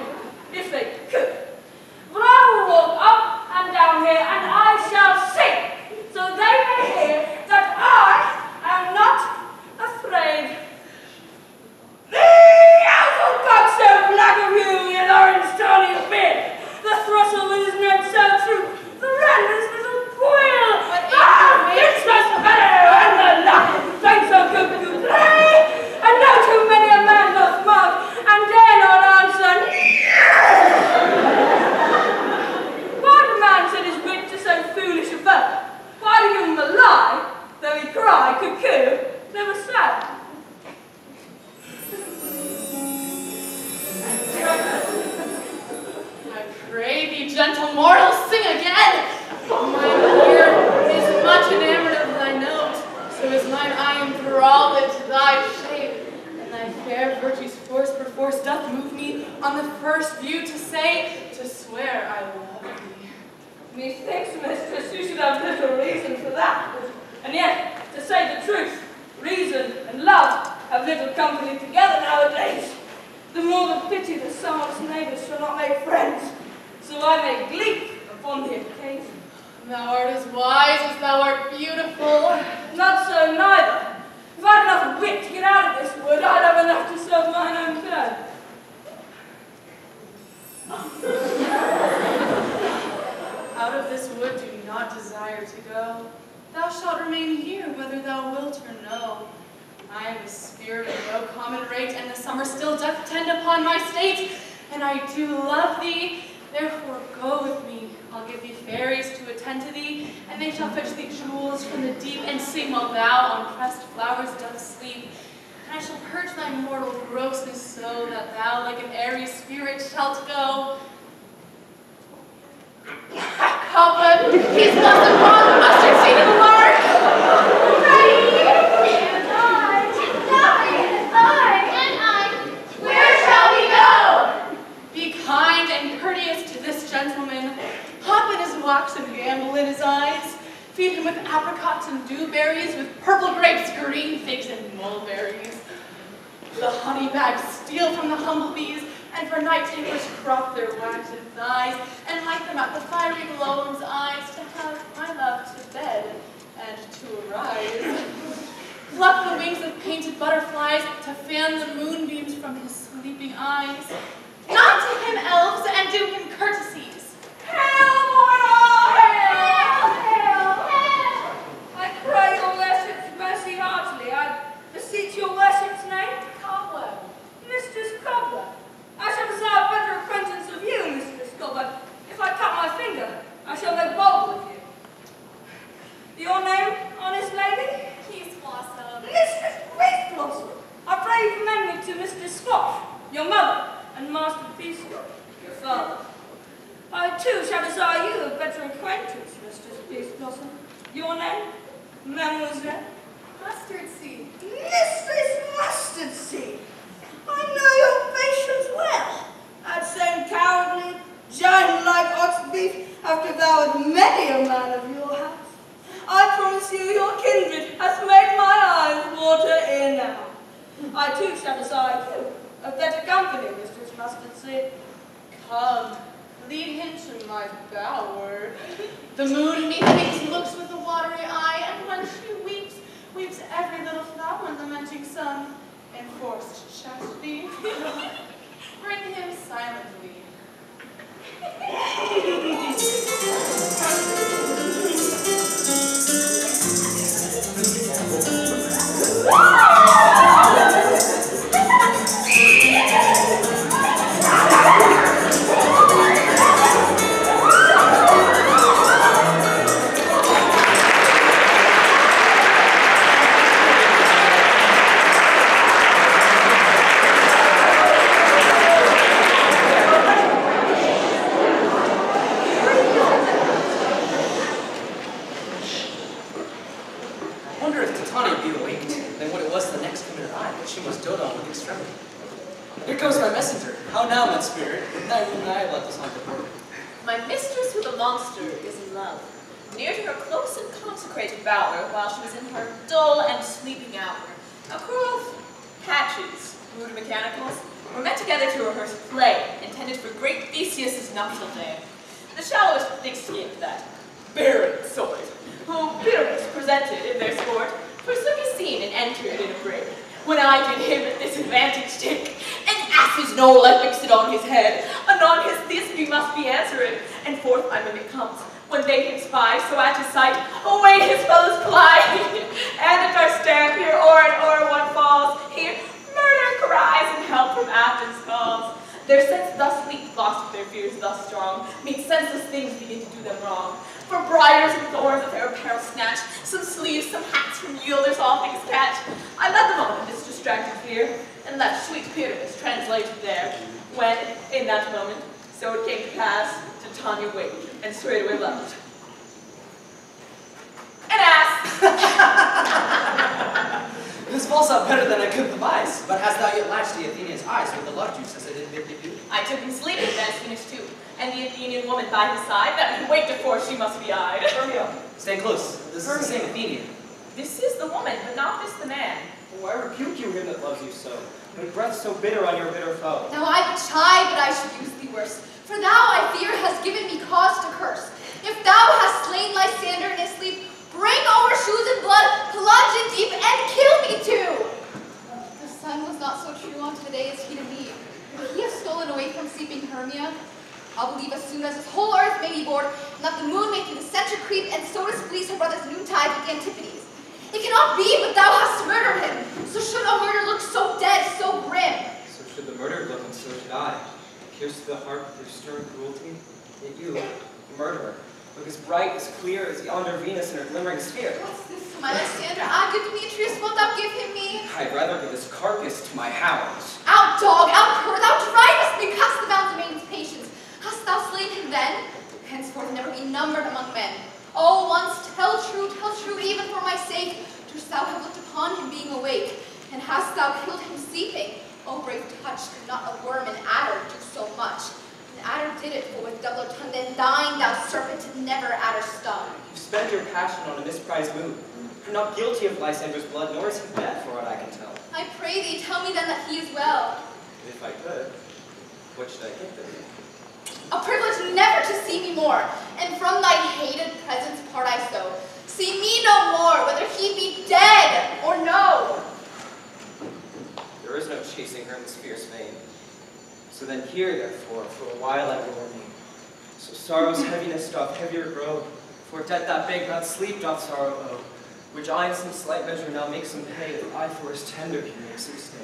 if they could. But I will walk up and down here, and I shall sing, so they may hear that I am not afraid. Oh, God, so black of you, in orange tawny of beard, the throstle with his note so true, the render's little boil, it's much better, and the luck, thanks so good to play, and no too many a man doth mark, and dare not answer. Why the man said his wit to so foolish a bird? Why do you give him a lie, though he cry, cuckoo, never sad? I pray thee, gentle mortal, sing again. Mine ear is much enamored of thy note, so is mine eye enthralled to thy shape, and thy fair virtue's force perforce doth move me on the first view to swear I love thee. Methinks, mistress, you should have little reason for that, and yet, to say the truth, reason and love have little company together nowadays. The more the pity that someone's neighbours shall not make friends, so I may gleek upon the occasion. Thou art as wise as thou art beautiful. Not so neither. If I had enough wit to get out of this wood, I'd have enough to serve mine own turn. Out of this wood do not desire to go. Thou shalt remain here, whether thou wilt or no. I am a spirit of no common rate, and the summer still doth tend upon my state, and I do love thee, therefore go with me. I'll give thee fairies to attend to thee, and they shall fetch thee jewels from the deep, and sing while thou on pressed flowers dost sleep. And I shall purge thy mortal grossness so that thou, like an airy spirit, shalt go. Cobweb, he's lost upon the mustard seed of the lark. Where shall we go? Be kind and courteous to this gentleman. Hop in his walks and gamble in his eyes. Feed him with apricots and dewberries, with purple grapes, green figs, and mulberries. The honey bags steal from the humble bees, and for night takers crop their waxen thighs, and light them at the fiery glow of his eyes, to have my love to bed and to arise. Pluck the wings of painted butterflies, to fan the moonbeams from his sleeping eyes. Nod to him, elves, and do him courtesies. Hail, mortal! Hail! Hail! Hail! I pray your worship's mercy heartily. I beseech your worship's name. Cobweb. Mistress Cobweb. I shall desire better acquaintance of you, Mistress Cobweb. If I cut my finger, I shall make bold with you. Your name, honest lady? Peace Blossom. Mistress Peace Blossom. I pray you commend me to Mistress Squash, your mother, and Master Peacewood, your father. I too shall desire you a better acquaintance, Mistress Peace Blossom. Your name, Mademoiselle? Mustard seed. Mistress Mustard Seed. I know your patience well. That same cowardly, giant-like ox beef have devoured many a man of your house. I promise you your kindred hath made my eyes water ere now. I too shall desire you a better company, Mistress Mustard Seed. Come, lead him to my bower. The moon methinks looks with a watery eye, and when she weeps, weeps every little flower in the lamenting sun. Enforced chastity. Bring him silently. Hatches, rude mechanicals, were met together to rehearse play and intended for great Theseus' nuptial day. The shallowest thick-skinned that barren sort, whom Pyramus presented in their sport, forsook his scene and entered in a break. When I did him at disadvantage take, an ass's knoll I fixed it on his head, anon his Thisbe must be answering, and forth my mimic comes. When they him spy, so at his sight, away his fellows fly. And at our stand here, o'er and o'er one falls, here murder cries and help from Athens calls. Their sense thus weak, lost their fears thus strong, made senseless things begin to do them wrong. For briars and thorns of their apparel snatch, some sleeves, some hats from yielders, all things catch. I led them on in this distracted fear, and left sweet Pyramus translated there, when, in that moment, so it came to pass, Titania waked, and straightway left. An ass! This falls out better than I could devise, but hast thou yet latched the Athenian's eyes with the love juice as I did bid thee do? I took him sleeping, then finished too, and the Athenian woman by his side, that he waked afore she must be eyed. Stand close. This is the same Athenian. This is the woman, but not this the man. Why rebuke you him that loves you so, with breath so bitter on your bitter foe? Now I would chide, but I should use thee worse. For thou, I fear, hast given me cause to curse. If thou hast slain Lysander in his sleep, bring over shoes and blood, plunge in deep, and kill me too! The sun was not so true unto the day as he to me. If he has stolen away from sleeping Hermia, I'll believe as soon as this whole earth may be bored, and that the moon may through the center creep, and so displease her brother's noontide with the antipodes. It cannot be but thou hast murdered him. So should a murder look so dead, so grim. So should the murdered look, and so should I. Pierce to the heart with your stern cruelty. Yet you, the murderer, look as bright, as clear as yonder Venus in her glimmering sphere. What's this to my Lysander? Ah, good Demetrius, wilt thou give him me? I'd rather give this carcass to my hounds. Out, dog, out, cur, thou drivest me past the bounds of maiden's patience. Hast thou slain him then? Henceforth never be numbered among men. Oh, once tell true, even for my sake. Dost thou have looked upon him being awake? And hast thou killed him sleeping? Oh, brave touch, could not a worm and adder do so much? An adder did it, for with doubler tongue than thine, thou serpent, never adder stung. You spend your passion on a misprized mood. I'm not guilty of Lysander's blood, nor is he dead, for what I can tell. I pray thee, tell me then that he is well. If I could, what should I give thee? A privilege never to see me more, and from thy hated presence part I so. See me no more, whether he be dead or no. There is no chasing her in this fierce vein. So then here, therefore, for a while I will remain. So sorrow's heaviness doth heavier grow, for death that bake not sleep doth sorrow owe, which I in some slight measure now make some pay, if I for his tender he makes him stay.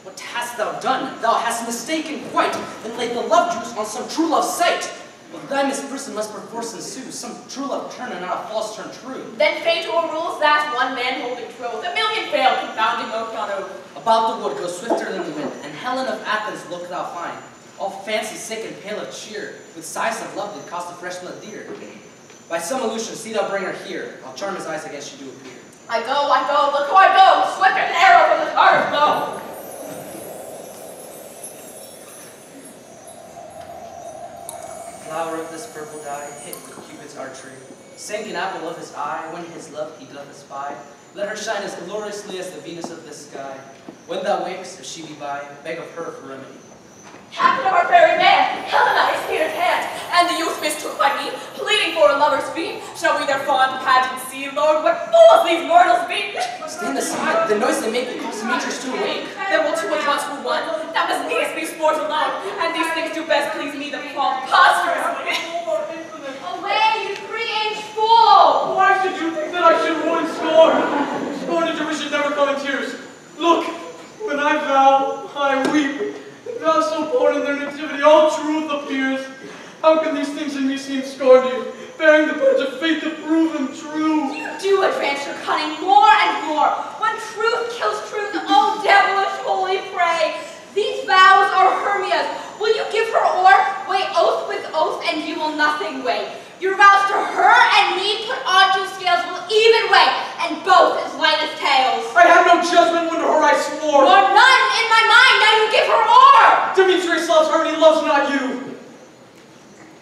What hast thou done? Thou hast mistaken quite, and laid the love juice on some true love's sight. Of thy misprison must perforce ensue, some true love turn and not a false turn true. Then fate o'errules that one man holding troth, a million fail, confounding oath on oath. About the wood go swifter than the wind, and Helen of Athens look thou fine. All fancy sick and pale of cheer, with sighs of love that cost the fresh blood dear. By some illusion see thou bring her here, I'll charm his eyes against you do appear. I go, look who I go, swift as an arrow from the heart of blow. Flower of this purple dye, hit with Cupid's archery, sank an apple of his eye, when his love he doth espy. Let her shine as gloriously as the Venus of the sky. When thou wakes, if she be by, beg of her for remedy. Captain of our fairy man, Helena is Peter's hand, and the youth mistook by me, pleading for a lover's fee. Shall we their fond pageant see, Lord, what fools these mortals be? Stand aside, the noise they make will cause Demetrius to awake. Then will two at once woo one, that must needs be sport alone, and these things do best please me that fall preposterously. Away, you three-inch fool! Why should you think that I should woo and scorn? Scorn and derision never come in tears. Look, when I vow, I weep. Thou so born in their nativity, all truth appears. How can these things in me seem scorn to you, bearing the badge of faith to prove them true? You do advance your cunning more and more. When truth kills truth, oh devilish holy prey. These vows are Hermia's. Will you give her o'er? Weigh oath with oath, and you will nothing weigh. Your vows to her and me put on two scales will even weigh, and both as light as tails. I had no judgment when to her I swore. Nor none in my mind, now you give her o'er. Demetrius loves her and he loves not you.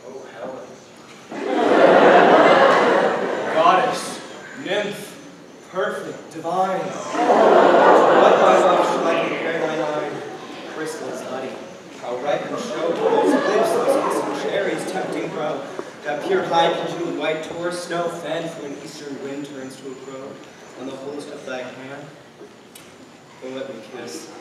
Oh, Helen. Goddess, nymph, perfect, divine. What my love should I compare thine eye? Crystal is honey, How ripe and show those lips, those innocent cherries, tempting grow. That pure hide congealed white tore snow, fanned from an eastern wind turns to a crow. On the host of thy hand, oh, let me kiss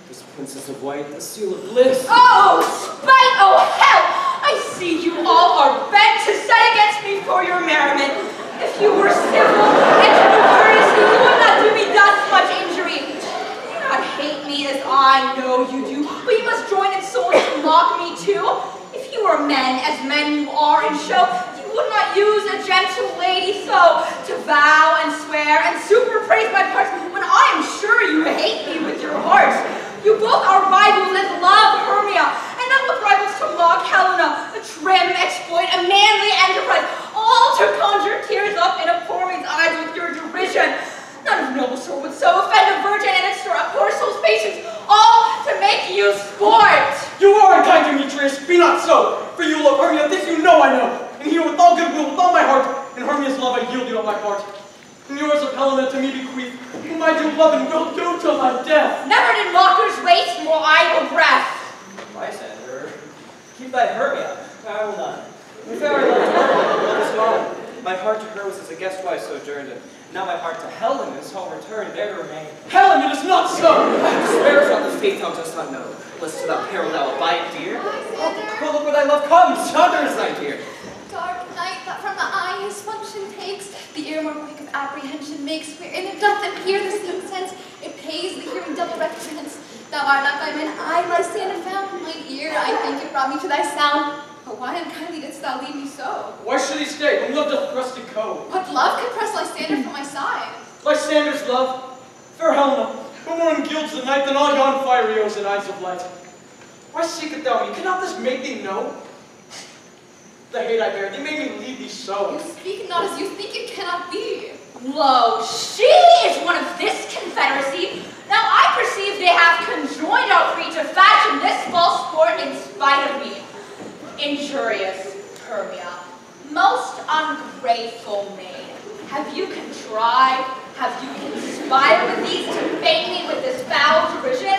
this princess of white, the seal of bliss. Oh, spite! Oh, hell! I see you all are bent to set against me for your merriment. If you were civil and true courtesy, you would not do me thus much injury. You do not hate me as I know you do, but you must join in souls to mock me too. If you were men, as men you are in show, you would not use a gentle lady so to vow and swear and super praise my parts when I am sure you hate me with your hearts. You both are rivals and love Hermia, and not with rivals to mock Helena, a trim exploit, a manly enterprise, all to conjure tears up in a poor man's eyes with your derision. None of noble sort would so offend a virgin and extort a poor soul's patience, all to make you sport. You are unkind, Demetrius. Be not so. For you love Hermia, this you know I know. And here with all goodwill, with all my heart, and Hermia's love I yield you of my part. And yours of Helena to me bequeath, whom I do love and will do till my death. Never did mockers waste more idle breath. Lysander, keep thy Hermia. I will not. In fair I love her, love is gone. My heart to her was as a guest wife sojourned, and now my heart to Helen is home returned, there to remain. Helen, it is not so! Spare not the fate thou dost not know, lest to that peril thou abide, dear. Oh, look where thy love comes, yonder is thy dear. Dark night that from the eye his function takes, the ear more quick of apprehension makes, wherein it doth appear the same sense, it pays the hearing double recompense. Thou art not thy mine eye, Lysander found, mine ear, I think it brought me to thy sound. But why unkindly didst thou leave me so? Why should he stay, when love doth thrust a cove? What love could press Lysander from my side? Lysander's love, fair Helena, who more engilds the night than all yon fiery oaks and eyes of light. Why seekest thou me? Cannot this make thee know? The hate I bear, they made me leave thee so. You speak not as you think it cannot be. Lo, she is one of this confederacy. Now I perceive they have conjoined our free to fashion this false sport in spite of me. Injurious Hermia, most ungrateful maid, have you contrived, have you conspired with these to bait me with this foul derision?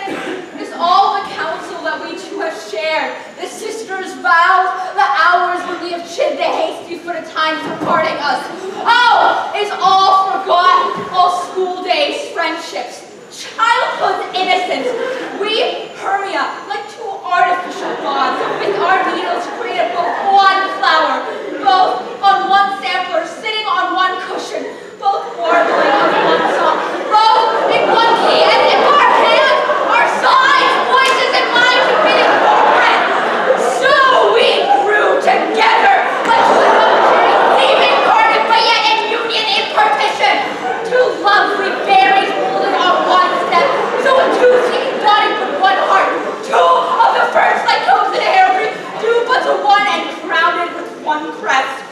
Is all the counsel that we two have shared, the sisters' vows, the hours when we have chid the hasty foot of time for parting us? Oh, is all forgotten, all school days, friendships, childhood's innocence? We, Hermia, like two artificial gods, with our needles created both one flower, both on one sampler, sitting on one cushion, both warbling on one song, both in one key, and in our hands, our sighs, voices, and minds are beating forward. So we grew together, like solitary seeming parted, but yet in union, in partition. Two lovely berries molded on one step, so a two seeking body with one heart, two of the first like combs in a hair, two but to one and crowned with one crest.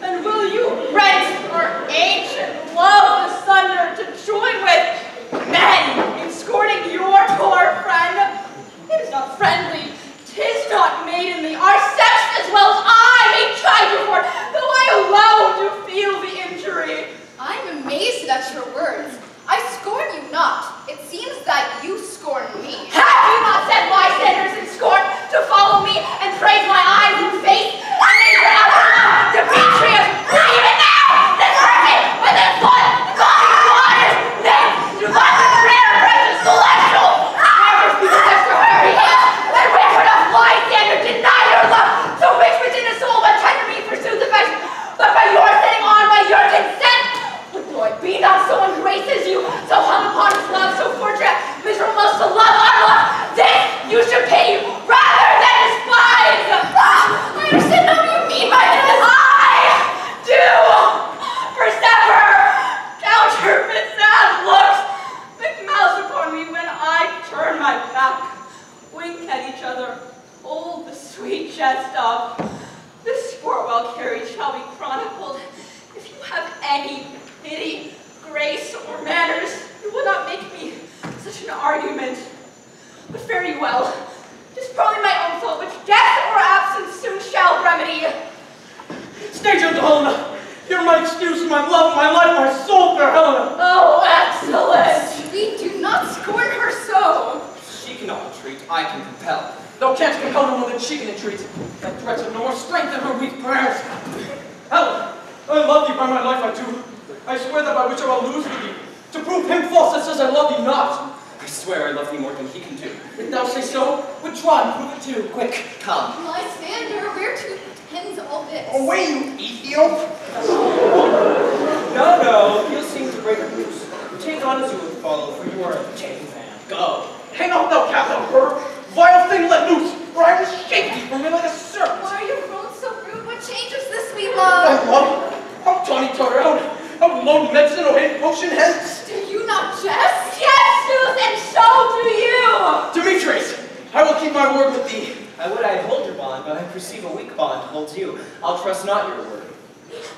And will you rent our ancient love asunder to join with men in scorning your poor friend? It is not friendly, 'tis not maidenly, our sex as well as I may chide you for, though I alone do feel the injury. I am amazed at your words. I scorn you not. It seems that you scorn me. Have you not sent bystanders in scorn to follow me and praise my eyes and face? And they were out of love, Demetrius, not even now! This hurt me with this foot! God, waters! This, you love the rare, precious, celestial! Never speak as to her, yes! And with her not bystander, deny your love, so rich within a soul, but tender me pursues affection, but by your setting on, by your consent! But Lord, be not so ungracious you, so hung upon his love, so fortunate, miserable most to love our love. This you should pity rather than despise. I understand not what you mean by this. I do persever counterfeit sad looks, make mouths upon me when I turn my back, wink at each other, hold the sweet jest of this sport well carried shall be chronicled. If you have any pity, grace, or manners, you will not make me such an argument. But fare you well. It is probably my own fault, which death or absence soon shall remedy. Stay, gentle Helena. Hear my excuse, my love, my life, my soul, fair Helena. Oh, excellent! We do not scorn her so. She cannot entreat, I can compel. Thou canst compel no more than she can entreat. Thy threats have no more strength than her weak prayers. Helen, I love thee by my life, I do. I swear that by which I will lose with thee, to prove him false that says I love thee not. I swear I love thee more than he can do. If thou say so, withdraw and prove it too. Quick, come. Lysander, where to tends all this? Away, you Ethiop! No, he'll seem to break loose. Take on as you would follow, for you are a chain man. Go. Hang off thou cat, thou bird! Vile thing, let loose, or I will shake thee from me like a serpent. Why are you grown so rude? What changes this, sweet I love? love, how tawny tutter, how low medicine, oh hate potion hence. Do you not jest? Yes, Sooth, and so do you! Demetrius, I will keep my word with thee. I would I hold your bond, but I perceive a weak bond holds you. I'll trust not your word.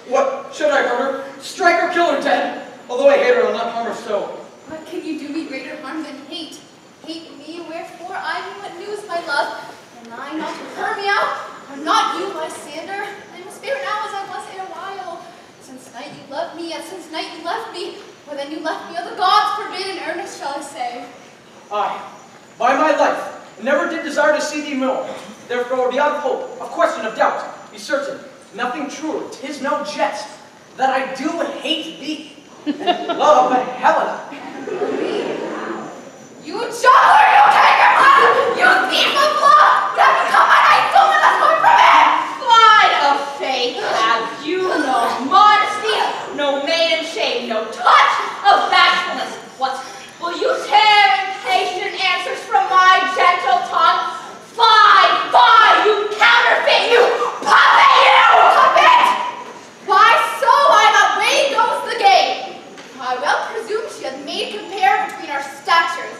What, should I hurt her? Strike or kill her dead? Although I hate her, I'll not harm her so. What can you do me greater harm than hate? Hate me, wherefore I knew what news, my love. Am I not Hermia? Or not you, Lysander? I am as fair now as I was in a while. Since night you loved me, and since night you left me, or then you left me, oh the gods forbid in earnest shall I say. I, by my life, never did desire to see thee more. Therefore, beyond hope, of question, of doubt, be certain, nothing truer, 'tis no jest, that I do hate thee, and love Helena. You juggler, you taker blood! You thief of blood! Would have become my knight, so let us go from it! Pride of faith, have you no modesty, no maiden shame, no touch of bashfulness? What? Will you tear impatient answers from my gentle tongue? Fie, you counterfeit, you puppet, you! Puppet! Why so? I'm away goes the game. I well presume she hath made compare between our statures.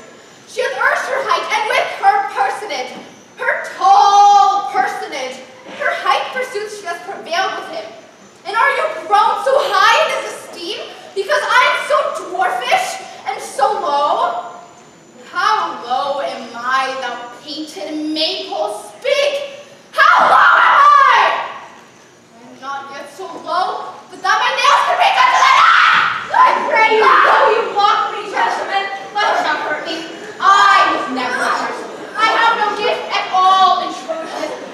She hath urged her height, and with her personage, her tall personage, her height forsooth she hath prevailed with him. And are you grown so high in his esteem, because I am so dwarfish and so low? How low am I, thou painted maypole? Speak! How low am I? I am not yet so low, but that my nails can reach unto the eye! I pray you, though you mock me, gentlemen, let us not hurt me. I was never a person. I have no gift at all in truth.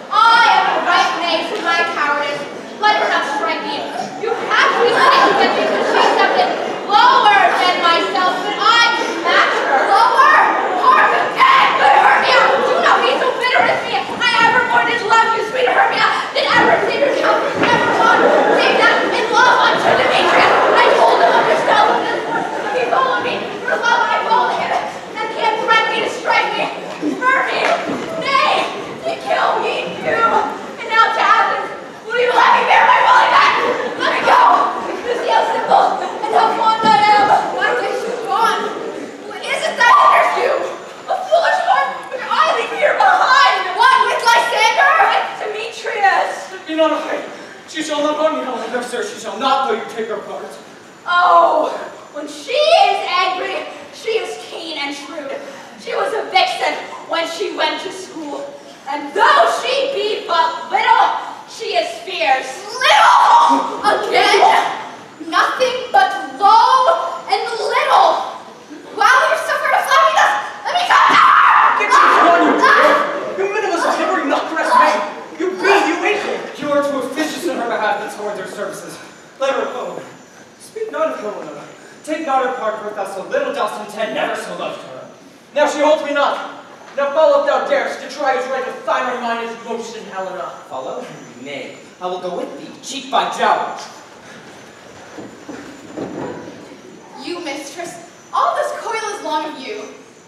I am a right knave for my cowardice. Let her not strike me. You have to be letting me because she's something lower than myself, but I can match her. Lower! Hark again, good Hermia! Do not be so bitter with me. I ever more did love you, sweet Hermia, than ever save yourself, never one. Save that in love unto Demetrius. I told him of yourself. He followed me. For love I followed him. And can't threaten me to strike me. Murder me. Nay, to kill me too. And now to Athens. Will you let me bear my falling back? Let me go. To see how simple and how fond I am. Why did you gone? What is it that hinders you? A foolish heart which I leave here behind. What, with Lysander? With Demetrius. Be not afraid. She shall not harm me, Helena. No, sir, she shall not, though you take her part. Oh, when she is angry, she is keen and shrewd. She was a vixen when she went to school. And though she be but little, she is fierce. Little! Again? Nothing but low and little. While you suffer to flatter me thus, let me come to her! Get you gone, you dwarf! You minimus gibbering nutcrass maid! You hate You are too officious in her behalf to toward their services. Let her alone. Speak not of Helena. Take not her part, for if thou so little dost intend, never so loved her. Now she holds me not. Now follow if thou darest to try as right with thine or mine is most in Helena. Follow? Nay, I will go with thee, cheek by jowl. You, mistress, all this coil is long of you.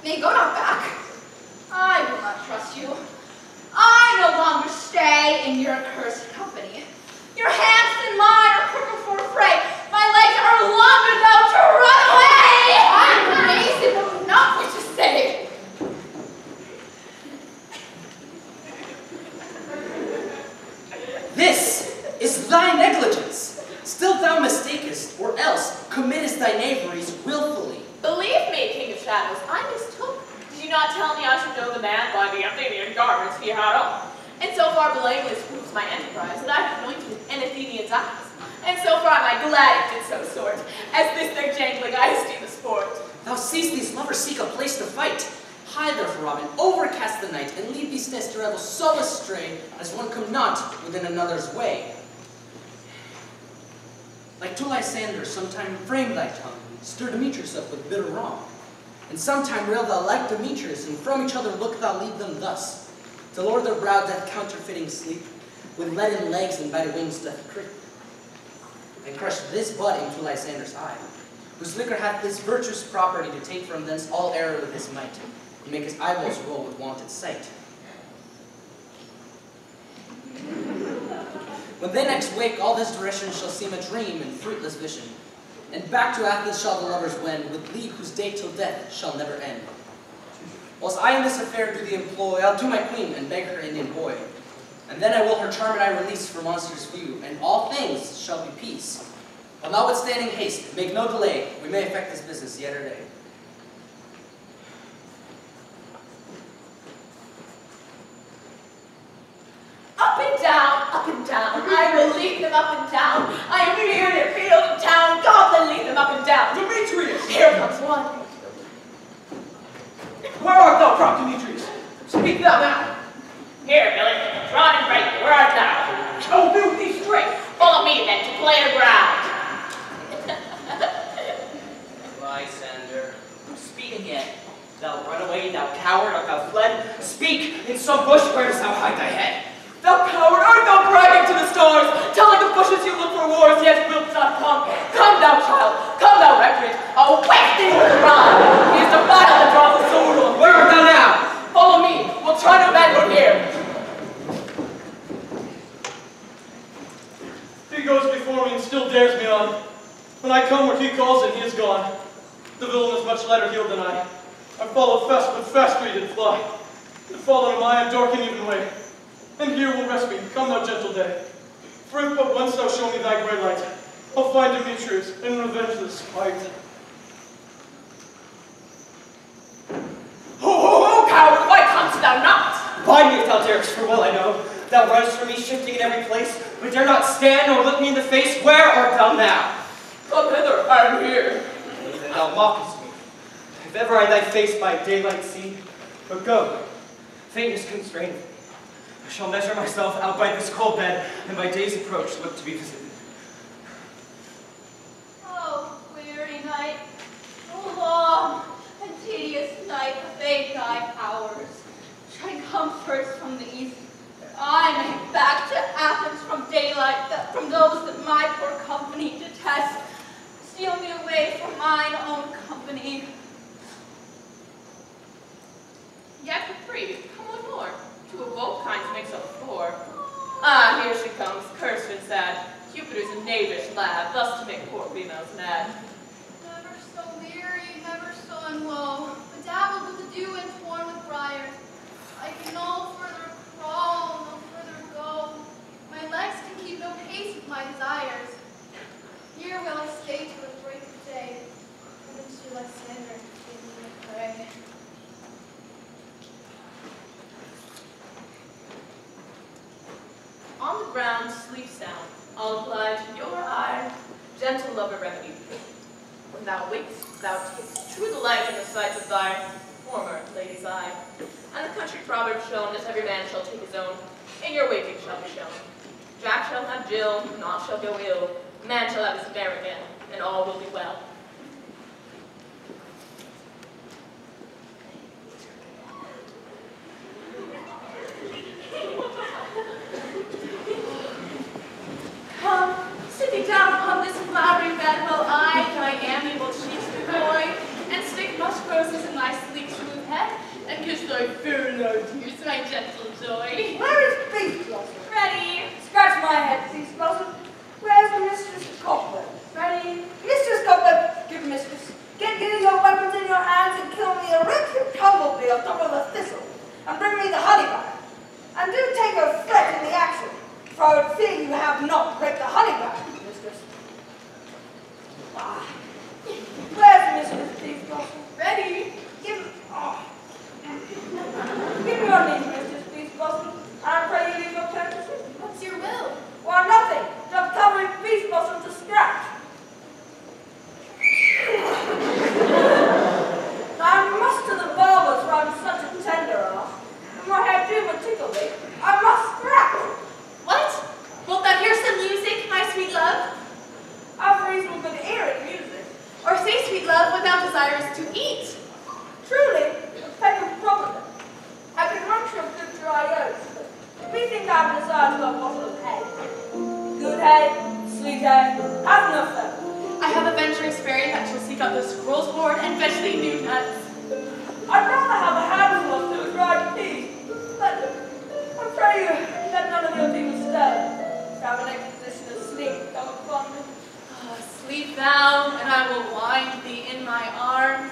Nay, go not back. I will not trust you. I no longer stay in your cursed company. Your hands and mine are crooked for a fray. My legs are longer though to run away. I'm amazed and know not what to say. This is thy negligence. Still thou mistakest, or else committest thy knaveries willfully. Believe me, King of Shadows, I mistook. Did you not tell me I should know the man by the Athenian garments he had on? And so far blameless proves my enterprise that I have anointed an Athenian's eyes. And so far am I glad it did so sort, as this their jangling I esteem a sport. Thou seest these lovers seek a place to fight. Hie therefore, Robin, overcast the night, and lead these steeds to revel so astray as one come not within another's way. Like to Lysander, sometime frame thy tongue, stir Demetrius up with bitter wrong. And sometime rail thou like Demetrius, and from each other look thou lead them thus. Till o'er their brow doth counterfeiting sleep, with leaden legs and bite wings doth creep. And crush this bud into Lysander's eye, whose liquor hath this virtuous property to take from thence all error with his might, and make his eyeballs roll with wonted sight. When they next wake, all this duration shall seem a dream and fruitless vision. And back to Athens shall the lovers wend, with league whose day till death shall never end. Whilst I in this affair do the employ, I'll do my queen and beg her Indian boy. And then I will her charmed eye release for monsters' view, and all things shall be peace. But notwithstanding haste, make no delay, we may effect this business yet or day. Up and down, I will lead them up and down. I am here to feel the town, God will lead them up and down. Demetrius! Here comes one. Where art thou from, Demetrius? Speak thou now. Here, Billy, drawn and ready, where art thou? Oh, do thee straight. Follow me then to play the ground. Lysander, speak again. Thou runaway, thou coward, art thou fled? Speak, in some bush where dost thou hide thy head? Thou coward, art thou bragging to the stars, telling the bushes you look for wars, yet wilt not come? Come, thou child, come, thou recreant, a wasting with the rod. He is the battle that draws the sword on. Where art thou now? Follow me, we'll try to bend him here. He goes before me and still dares me on. When I come where he calls and he is gone. The villain is much lighter heeled than I. I follow fast, but faster he did fly. And fallen am I, a dark and even way. And here will rest me, come thou gentle day. For if but once thou show me thy grey light, I'll find Demetrius and revenge this spite. Ho, coward, why comest thou not? Bind me if thou darest, for well I know. Thou runnest from me, shifting in every place, but dare not stand nor look me in the face. Where art thou now? Come hither, I am here. Then thou mockest me. If ever I thy face by daylight see, but go, faintness constraineth me. I shall measure myself out by this cold bed, and by day's approach look to be visited. Oh, weary night, so long and tedious night, evade thy hours. Shine comforts from the east, that I may back to Athens from daylight, that from those that my poor company detest, steal me away from mine own company. Yet reprieve, come one more. Two of both kinds makes up four. Ah, here she comes, cursed and sad. Cupid is a knavish lad, thus to make poor females mad. Never so weary, never so unwoe, bedabbled with the dew and torn with briars. I can no further crawl, no further go. My legs can keep no pace with my desires. Here will I stay till the break of day, and then to Lysander give me a prey. On the ground, sleep sound. I'll apply to your eye, gentle lover remedy. When thou wakest, thou takest true delight in the sight of thy former lady's eye. And the country proverb shown, as every man shall take his own, in your waking shall be shown. Jack shall have Jill, naught shall go ill, man shall have his mare again, and all will be well. Come, sit thee down upon this flowery bed while I thy amiable cheeks decoy, and stick musk roses in thy sleek smooth head, and kiss thy fair low tears, my gentle joy. Where is Beef Blossom? Ready? Scratch my head, Beef Blossom. Where's the Mistress Cobweb? Ready? Mistress Cobweb, give mistress. Get you your weapons in your hands and kill me a wretched tumblebee on top of the thistle, and bring me the honey bag. And do take a fret in the action, for I would fear you have not break the honey bag, mistress. Ah. Where's Mistress Beef Blossom? Ready? Give me your name, Mistress Beef Blossom, and I pray you leave your purposes. What's your will? Why, nothing. Just covering Beef Blossom to scratch. I must to the barber's, for I'm so have decided to go bottle of hay. Good hay, sweet hay, have enough then. I have a venturous fairy that shall seek out the scrolls board and fetch thee new nuts. I'd rather have a handful of the dried peas, but I'm afraid you let none of your things stir. Have an exposition of sleep come upon me. Sleep thou, and I will wind thee in my arms.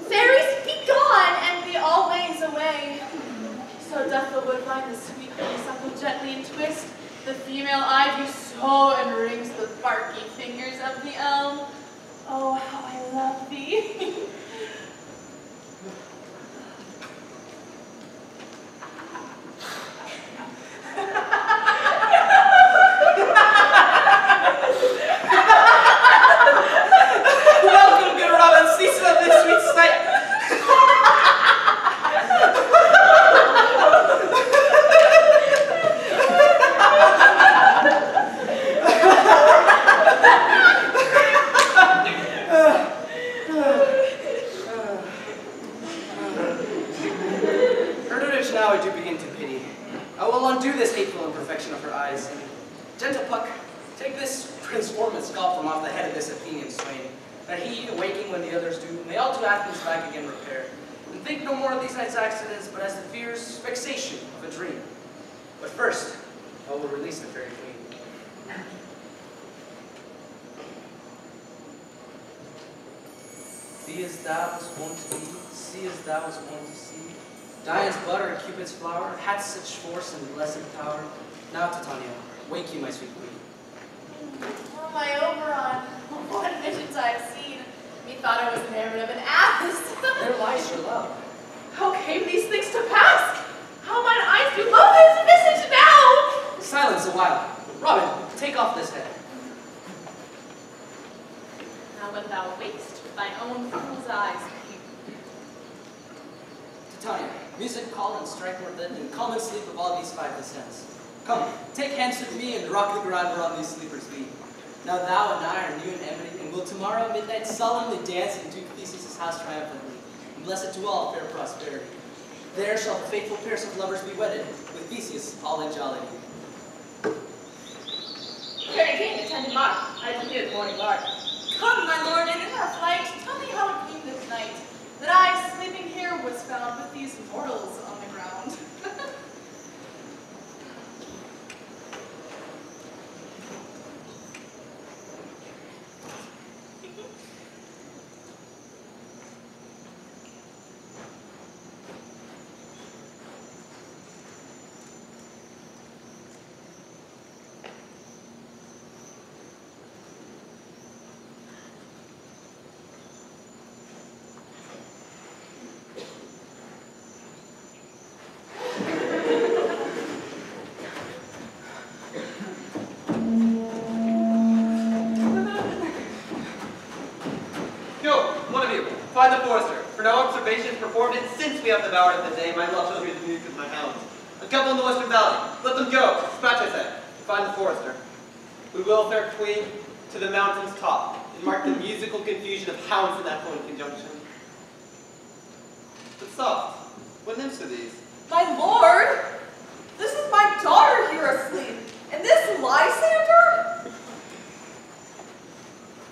Fairies, be gone, and be always away. So doth the woodbine the sweet honeysuckle gently entwist, the female ivy so enrings the barky fingers of the elm. Oh, how I love thee. Welcome, good Robin. Cease of this sweet sight. Now I do begin to pity. I will undo this hateful imperfection of her eyes. Gentle Puck, take this transformed skull from off the head of this Athenian swain, that he, awaking when the others do, may all to Athens back again repair, and think no more of these night's accidents, but as the fierce vexation of a dream. But first, I will release the fairy queen. See as thou was wont to be, see as thou was wont to see. Dian's butter and Cupid's flower had such force and blessed power. Now, Titania, wake you, my sweet queen. Oh, my Oberon, what visions I have seen. Methought I was enamored of an ass. There lies your love. How came these things to pass? How mine eyes do love his visage now? Silence a while. Robin, take off this head. Now when thou wakest with thine own fool's eyes, Titania, music call and strike within, and calm and sleep of all these five descents. Come, take hands with me and rock the ground whereon these sleepers be. Now thou and I are new in enmity, and will tomorrow at midnight solemnly dance in Duke Theseus' house triumphantly, and bless it to all fair prosperity. There shall the faithful pairs of lovers be wedded, with Theseus all in jollity. Fairy King, attended mark. I will hear the morning lark. Come, my lord, and in our flight, tell me how it came this night, that I, sleeping here, was found with these mortals on the ground. Find the forester, for no observation is performed, and since we have the bower of the day, my love shall hear the news with my hounds. A couple in the western valley, let them go, dispatch I say, find the forester. We will, fair queen, to the mountain's top, and mark the musical confusion of hounds in that point conjunction. But soft, what nymphs are these? My lord, this is my daughter here asleep, and this Lysander?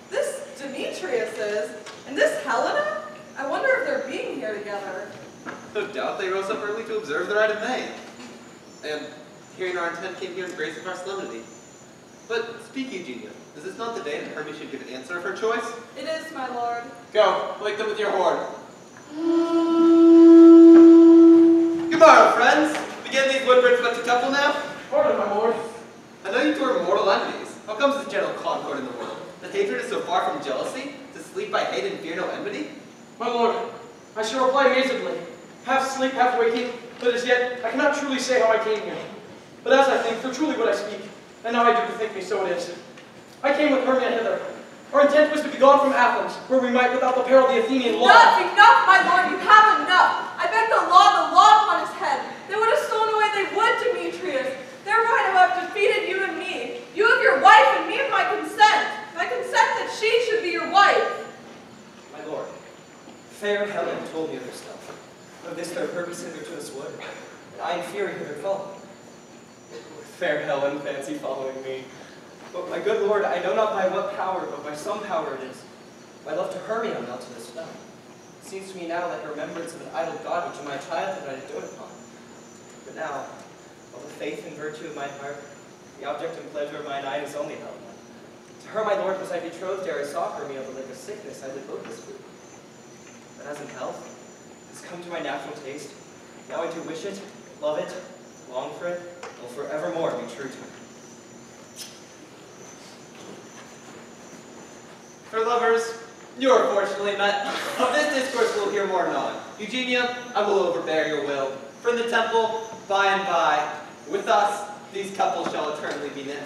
This Demetrius is, and this Helena? I wonder if they're being here together. No doubt they rose up early to observe the rite of May. And, hearing our intent, came here in grace of our solemnity. But speak, Eugenia, is this not the day that Hermes should give an answer of her choice? It is, my lord. Go, wake them with your horn. Good morrow, friends. Begin these woodbirds but to couple now? Pardon, my lord. I know you two are mortal enemies. How comes this gentle concord in the world? That hatred is so far from jealousy? To sleep by hate and fear no enmity? My lord, I shall reply amazedly, half sleep, half waking, but as yet I cannot truly say how I came here. But as I think, for truly what I speak, and now I do bethink me, so it is. I came with Hermia hither. Our intent was to be gone from Athens, where we might, without the peril of the Athenian law. Enough, my lord, you have enough. I beg the law upon his head. They would have stolen away, they would, Demetrius. They're right to have defeated you and me. You of your wife, and me of my consent. My consent that she should be your wife. My lord, fair Helen told me of herself, of this their purpose hitherto us would, and I in fear hither fell. Fair Helen, fancy following me. But my good lord, I know not by what power, but by some power it is. My love to Hermia melted as stone. It seems to me now like a remembrance of an idol god which in my childhood I had doted upon. But now, all the faith and virtue of my heart, the object and pleasure of mine eye is only Helena. To her, my lord, was I betrothed ere I saw Hermia, but like a sickness I did loathe this food. But as in health, it has come to my natural taste. Now I do wish it, love it, long for it, and will forevermore be true to it. For lovers, you are fortunately met. Of this discourse we'll hear more anon. Eugenia, I will overbear your will. For in the temple, by and by, with us, these couples shall eternally be knit.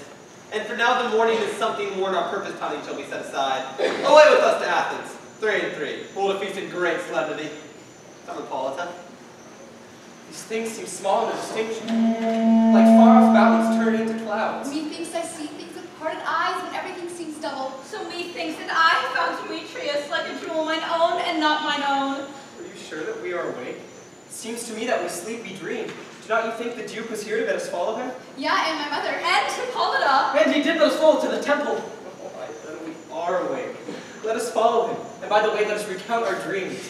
And for now the morning is something more, and our purpose time shall be set aside. Away with us to Athens, 3 and 3. Hold a feast in great solemnity. Come, Hippolyta. These things seem small in distinction, like far-off mountains turned into clouds. Methinks I see things with parted eyes when everything seems double. So methinks that I found Demetrius like a jewel mine own and not mine own. Are you sure that we are awake? It seems to me that we sleep, we dream. Do not you think the Duke was here to bid us follow him? Yeah, and my mother. And Hippolyta. And he did let us follow to the temple. Oh, then we are awake. Let us follow him. And by the way, let us recount our dreams.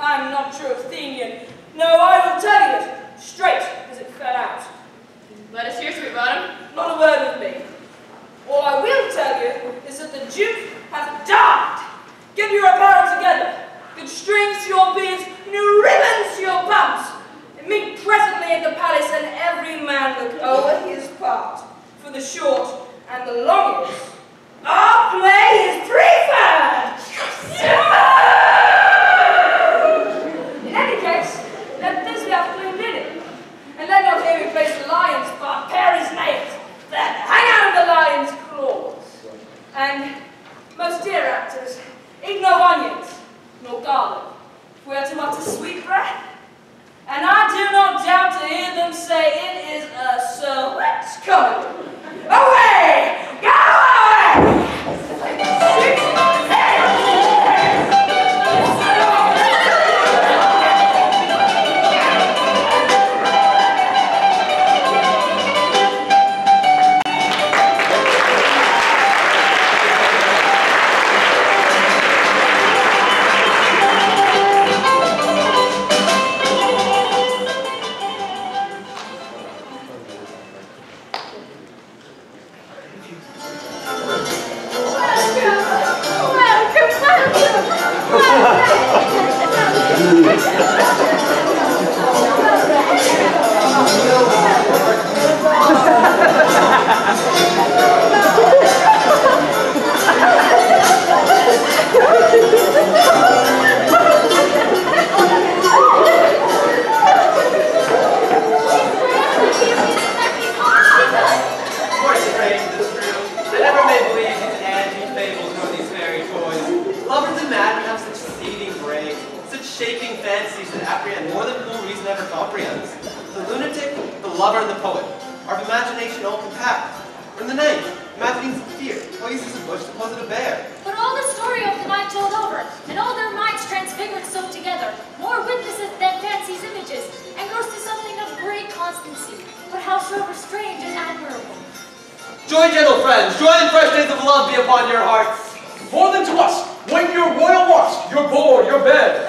I'm not true Athenian. No, I will tell you it straight. say it is so let's go. Away! Go away! 6, 8, Joy, gentle friends, joy and fresh days of love be upon your hearts. More than to us, when your royal watch, your board, your bed.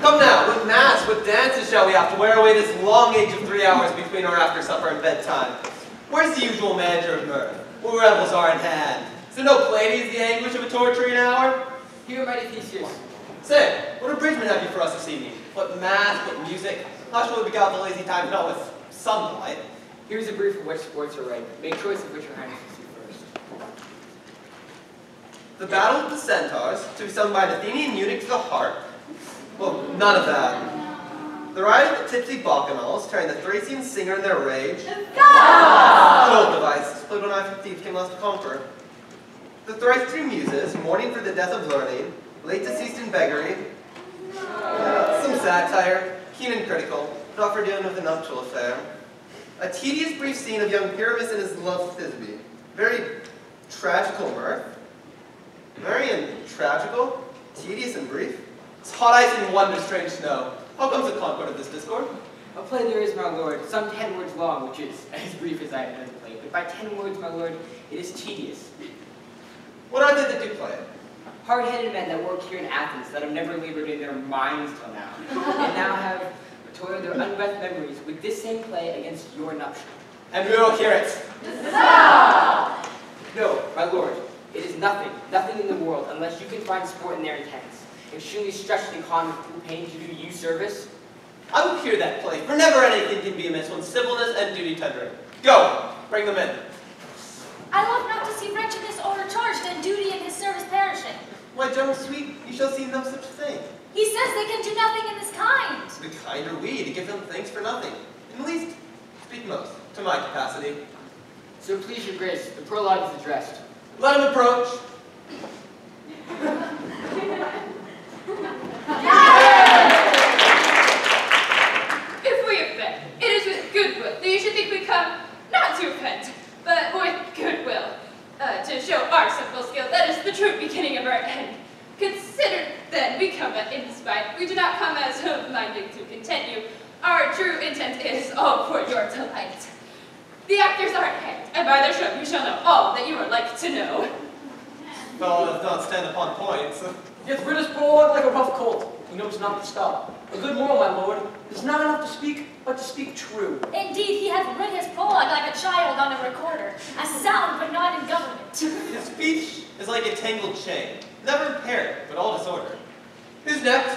Come now, with mass, with dances shall we have to wear away this long age of 3 hours between our after supper and bedtime. Where's the usual manager of mirth? Where revels are in hand? Is there no Pleiades, the anguish of a torturing hour? Here, mighty Theseus. Say, what abridgment have you for us this evening? What mass, what music? How shall we beguile the lazy time? Not with some delight. Here's a brief of which sports are right. Make choice of which your highness will see first. The battle of the centaurs, to be sung by an Athenian eunuch to the harp. Well, none of that. The rise of the tipsy bacchanals, tearing the Thracian singer in their rage. Cold device, split when I for thieves came last to conquer. The thrice true muses, mourning for the death of learning, late deceased in beggary. Some satire, keen and critical, not for dealing with a nuptial affair. A tedious brief scene of young Pyramus and his love Thisbe. Very tragical mirth. Very tragical, tedious and brief. It's hot ice and wonder strange snow. How comes the concord of this discord? A play there is, my lord, some 10 words long, which is as brief as I have ever played. But by 10 words, my lord, it is tedious. What are they that do play it? Hard-headed men that work here in Athens that have never labored in their minds till now, and now have toiled their unwept memories with this same play against your nuptial. And we will hear it. No, my lord, it is nothing, nothing in the world, unless you can find sport in their intents, extremely stretched and common through pain to do you service. I will hear that play, for never anything can be amiss when civilness and duty tender. Go, bring them in. I love not to see wretchedness overcharged and duty in his service perishing. Why, general sweet, you shall see no such thing. He says they can do nothing in this kind. The kind are we, to give them thanks for nothing. In the least, speak most, to my capacity. So please your grace, the prologue is addressed. Let him approach. If we offend, it is with goodwill that you should think we come not to offend, but with goodwill, to show our simple skill. That is the true beginning of our end. Consider then we come in spite. We do not come as minded to content you. Our true intent is all for your delight. The actors are hanged, and by their show you shall know all that you are like to know. Fellow does not stand upon points. He hath rid his prologue like a rough colt. He knows not to stop. A good moral, my lord, is not enough to speak, but to speak true. Indeed, he hath writ his prologue like a child on a recorder, as sound but not in government. His speech is like a tangled chain, never impaired, but all disorder. Who's next?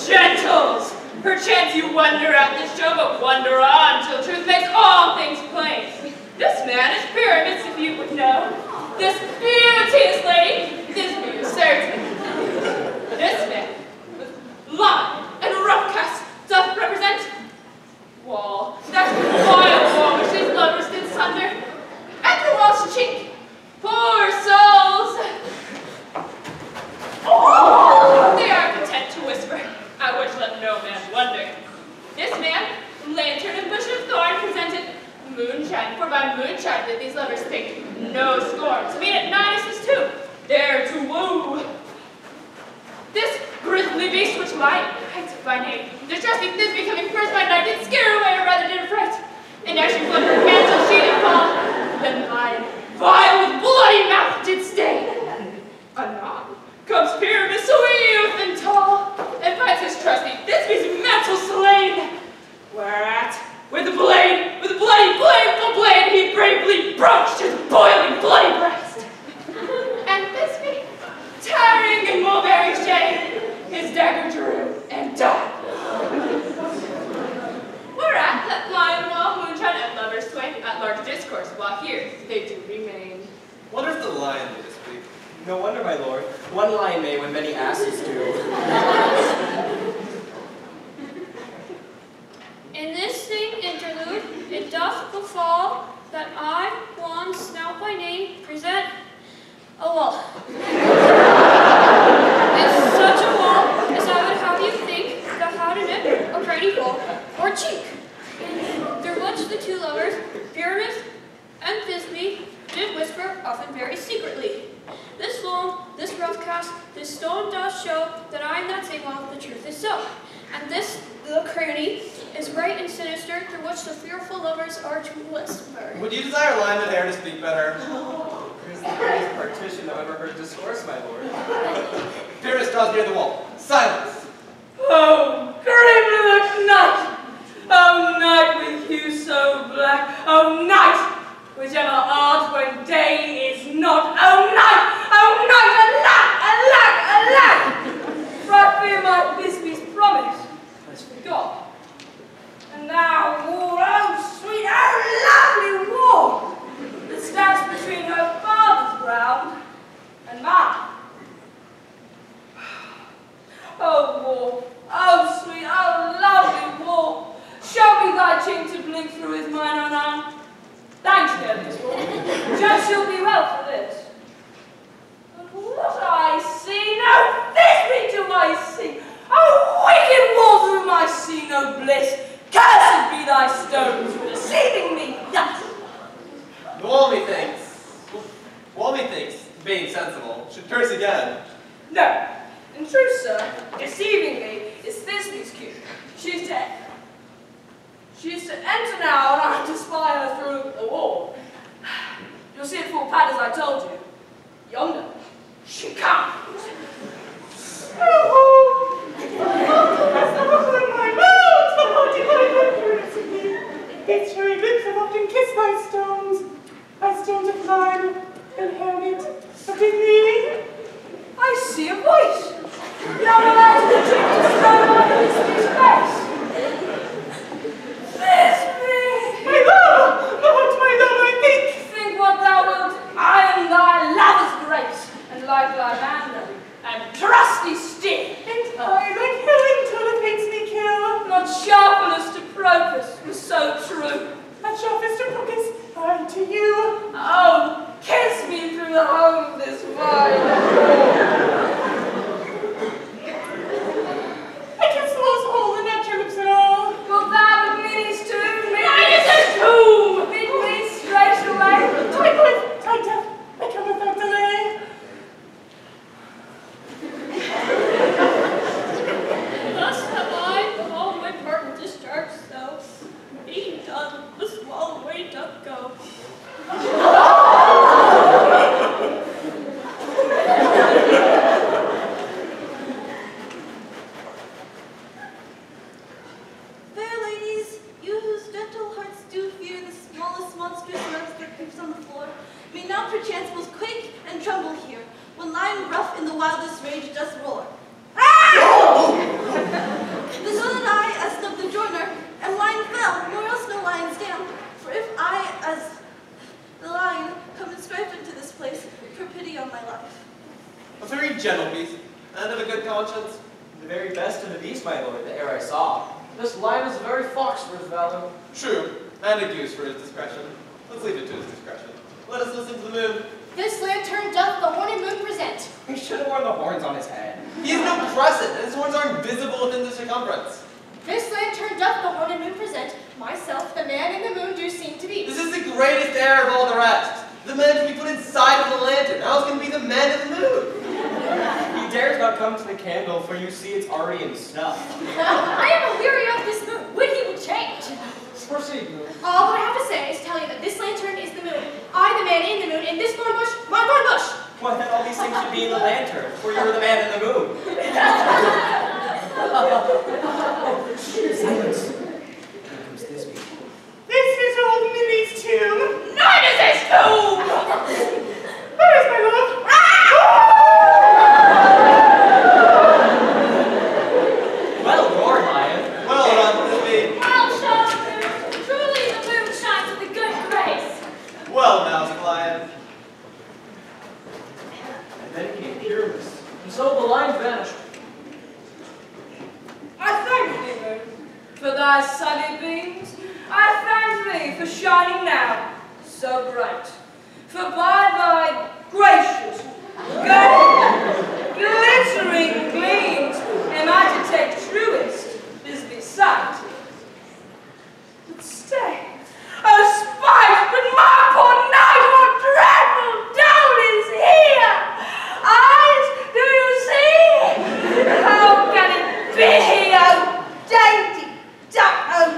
Gentles, perchance you wonder at this show, but wonder on till truth makes all things plain. This man is Pyramus, if you would know. This beauteous lady is me, certain. This man, with line and rough cast, doth represent wall, that wild wall which these lovers did sunder. At the wall's cheek, for my moonshine that these lovers take no scorn to meet at Nidus's tomb, there to woo. This grisly beast which lion hides by name, distrusting this becoming first by night, did scare away or rather did affright. And as she flung her hands till she did fall, then the lion, vile with bloody mouth, did stain. Anon comes Pyramus, so youth and tall, and finds his trusty Thisbe's mantle slain. Whereat, with the bloody blameful blade, he bravely broached his boiling bloody breast. And Thisbe, tiring in mulberry shade, his dagger drew and died. Whereat, let lion, wall, moonshine, and lovers twain at large discourse, while here they do remain. Wonders the lion did speak. No wonder, my lord. One lion may when many asses do. In this same interlude, it doth befall that I, Juan Snout by name, present a wall. It's such a wall as I would have you think that had in it a pretty hole or cheek, through which the two lovers, Pyramus and Thisbe, did whisper often very secretly. This long, this rough cast, this stone doth show that I am not saying well, the truth is so. And this little cranny is right and sinister, through which the fearful lovers are to whisper. Would you desire lion and hair to speak better? Here's the greatest partition thou ever heard discourse, my lord. Pyrrhus draws near the wall. Silence! Oh, grim night! Oh, night with hue so black! Oh, night! Whichever art when day is not! Oh, night! Oh, night! Alack! Alack! Alack! For I fear my Thisbe's promise was forgot. And now war, oh, sweet, oh, lovely war, that stands between her father's ground and mine. Oh, war, oh, sweet, oh, lovely war, show me thy chin to blink through with mine own arm. Thanks, dearest war, just you'll be well for this. But what I see, no, this do I see. Oh, wicked war through my see no bliss. Cursed be thy stones for deceiving me thus. Wall methinks, being sensible, should curse again. No, in truth, sir, deceiving me is Thisbe's cue. She's dead. She is to enter now, and I have to spy her through the wall. You'll see it full pad as I told you. Yonder, she comes. Its cherry lips have often kissed thy stones of lime, and hermit of thee. I see a voice. Now the light of the drink is thrown over Thisbe's face. Thisbe! My love, I think. Think what thou wilt. I am thy lover's grace, and like thy mandate, and trusty stick. And I, like Helen, till it makes me kill. Not sharpness to Procus was so true. At sharpest to Procus, I to you. Oh, kiss me through the home of this vine. I kiss those whole and natural lips and all. Wilt thou with Minnie's tomb? Minnie's tomb! Meet me straight away. Tight death, I come without delay. Thus have I all my part discharged, so being done, the small way doth go. Fair ladies, you whose gentle hearts do fear the smallest monstrous nerves that creeps on the floor, may now perchance most quake and tremble here, when lion rough in the wildest rage does roar. The son and I, as of the joiner, am lion fell, nor else no lion stand. For if I, as the lion, come and strive into this place, for pity on my life. A very gentle beast, and of a good conscience. The very best of the beast, my lord, the air I saw. This lion is a very fox for his valor. True, and a goose for his discretion. Let's leave it to his discretion. Let us listen to the moon. This lantern doth the horny moon present. He should have worn the horns on his head. He is no crescent, and his horns are invisible within the circumference. This lantern doth the horn and moon present, myself, the man in the moon, do seem to be. This is the greatest error of all the rest. The man to be put inside of the lantern. Now it's going to be the man of the moon. He dares not come to the candle, for you see it's already in snuff. I am aweary of this moon. Would he will change? Proceed, Moon. All that I have to say is tell you that this lantern is the moon, I the man in the moon, and this thorn bush, my thorn bush. Why, then all these things should be in the lantern, for you're the man in the moon. Silence. Here comes Thisbe. This is old Millie's tomb. Nine is his tomb! Where is my love? Well, roared, lion. Well done, Thisbe. Well shown, moon. Truly the moon shines with a good grace. Well moused, lion. And then came Pyramus, and so the line vanished. I thank thee, moon, for thy sunny beams. I thank thee for shining now so bright. For by thy gracious, glittering gleams am I to take truest Thisbe's sight. But stay, oh spite, but my poor night, what dreadful down is here! Eyes, do you see? How can it be, oh dainty duck, oh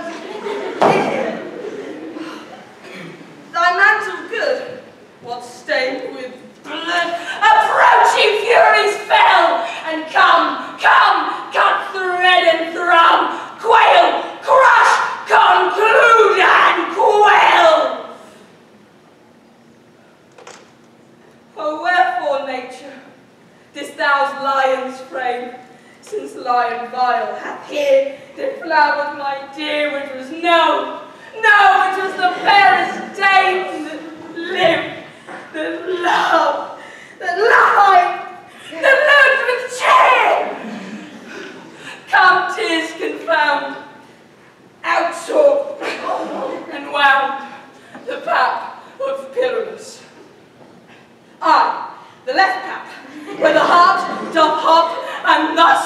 dear? Thy mantle good, what stained with blood, approaching furies fell, and come, cut thread and thrum, quail, crush, conclude and quail. Oh, wherefore, nature, didst thou's lion's frame, since lion vile hath here deflowered my dear, which was known, no, which was the fairest dame that lived, that loved, that lied, that lived with cheer. Come, tears confound, outtaught and wound the pap of Pyramus. I, the left pap, where the heart doth hop, and thus,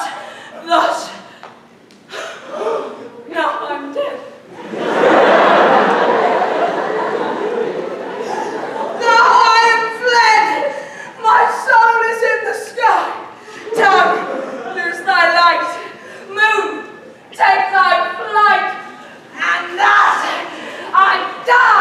now I'm dead. Now I am fled, my soul is in the sky. Down, lose thy light, moon, take thy flight, and thus I die.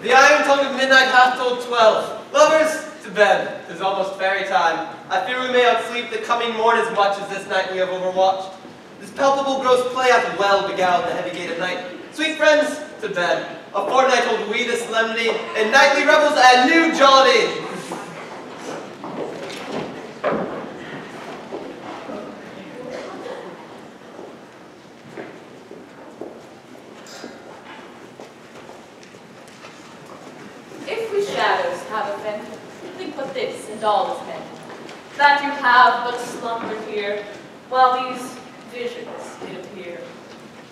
The iron tongue of midnight hath told 12. Lovers, To bed. 'Tis almost fairy time. I fear we may outsleep the coming morn as much as this night we have overwatched. This palpable gross play hath well beguiled the heavy gate of night. Sweet friends, to bed. A fortnight hold we the solemnity, and nightly revels add new jollity. If we shadows have offended, think but this and all is meant, that you have but slumbered here, while these visions did appear,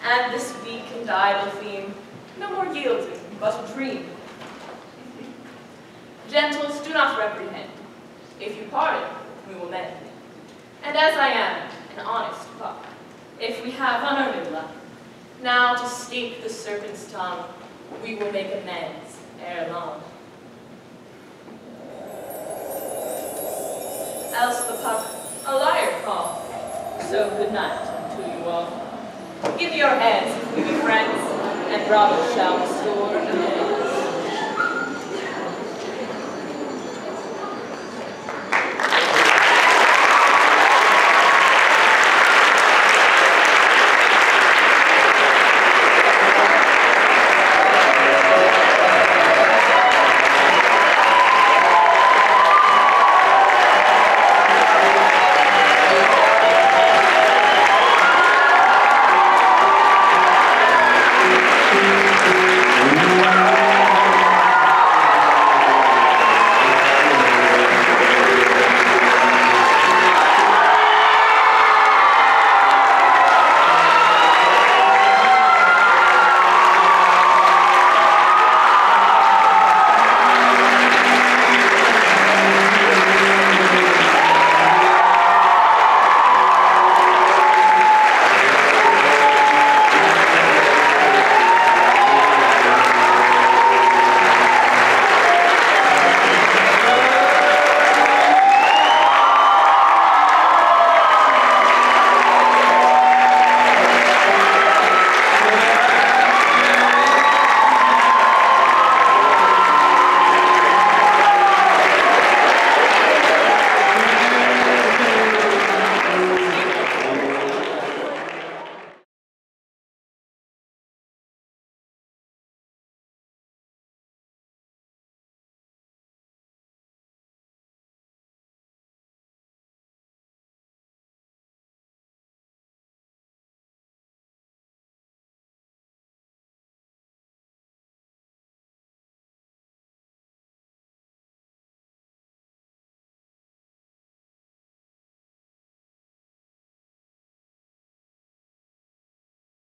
and this weak and idle theme, no more yielding, but a dream. Gentles, do not reprehend. If you pardon, we will mend. And as I am an honest pup, if we have unearned luck, now to stake the serpent's tongue, we will make amends ere long. Else the puck a liar call. So good night to you all. Give me your hands if we be friends, and Robert shall restore the day.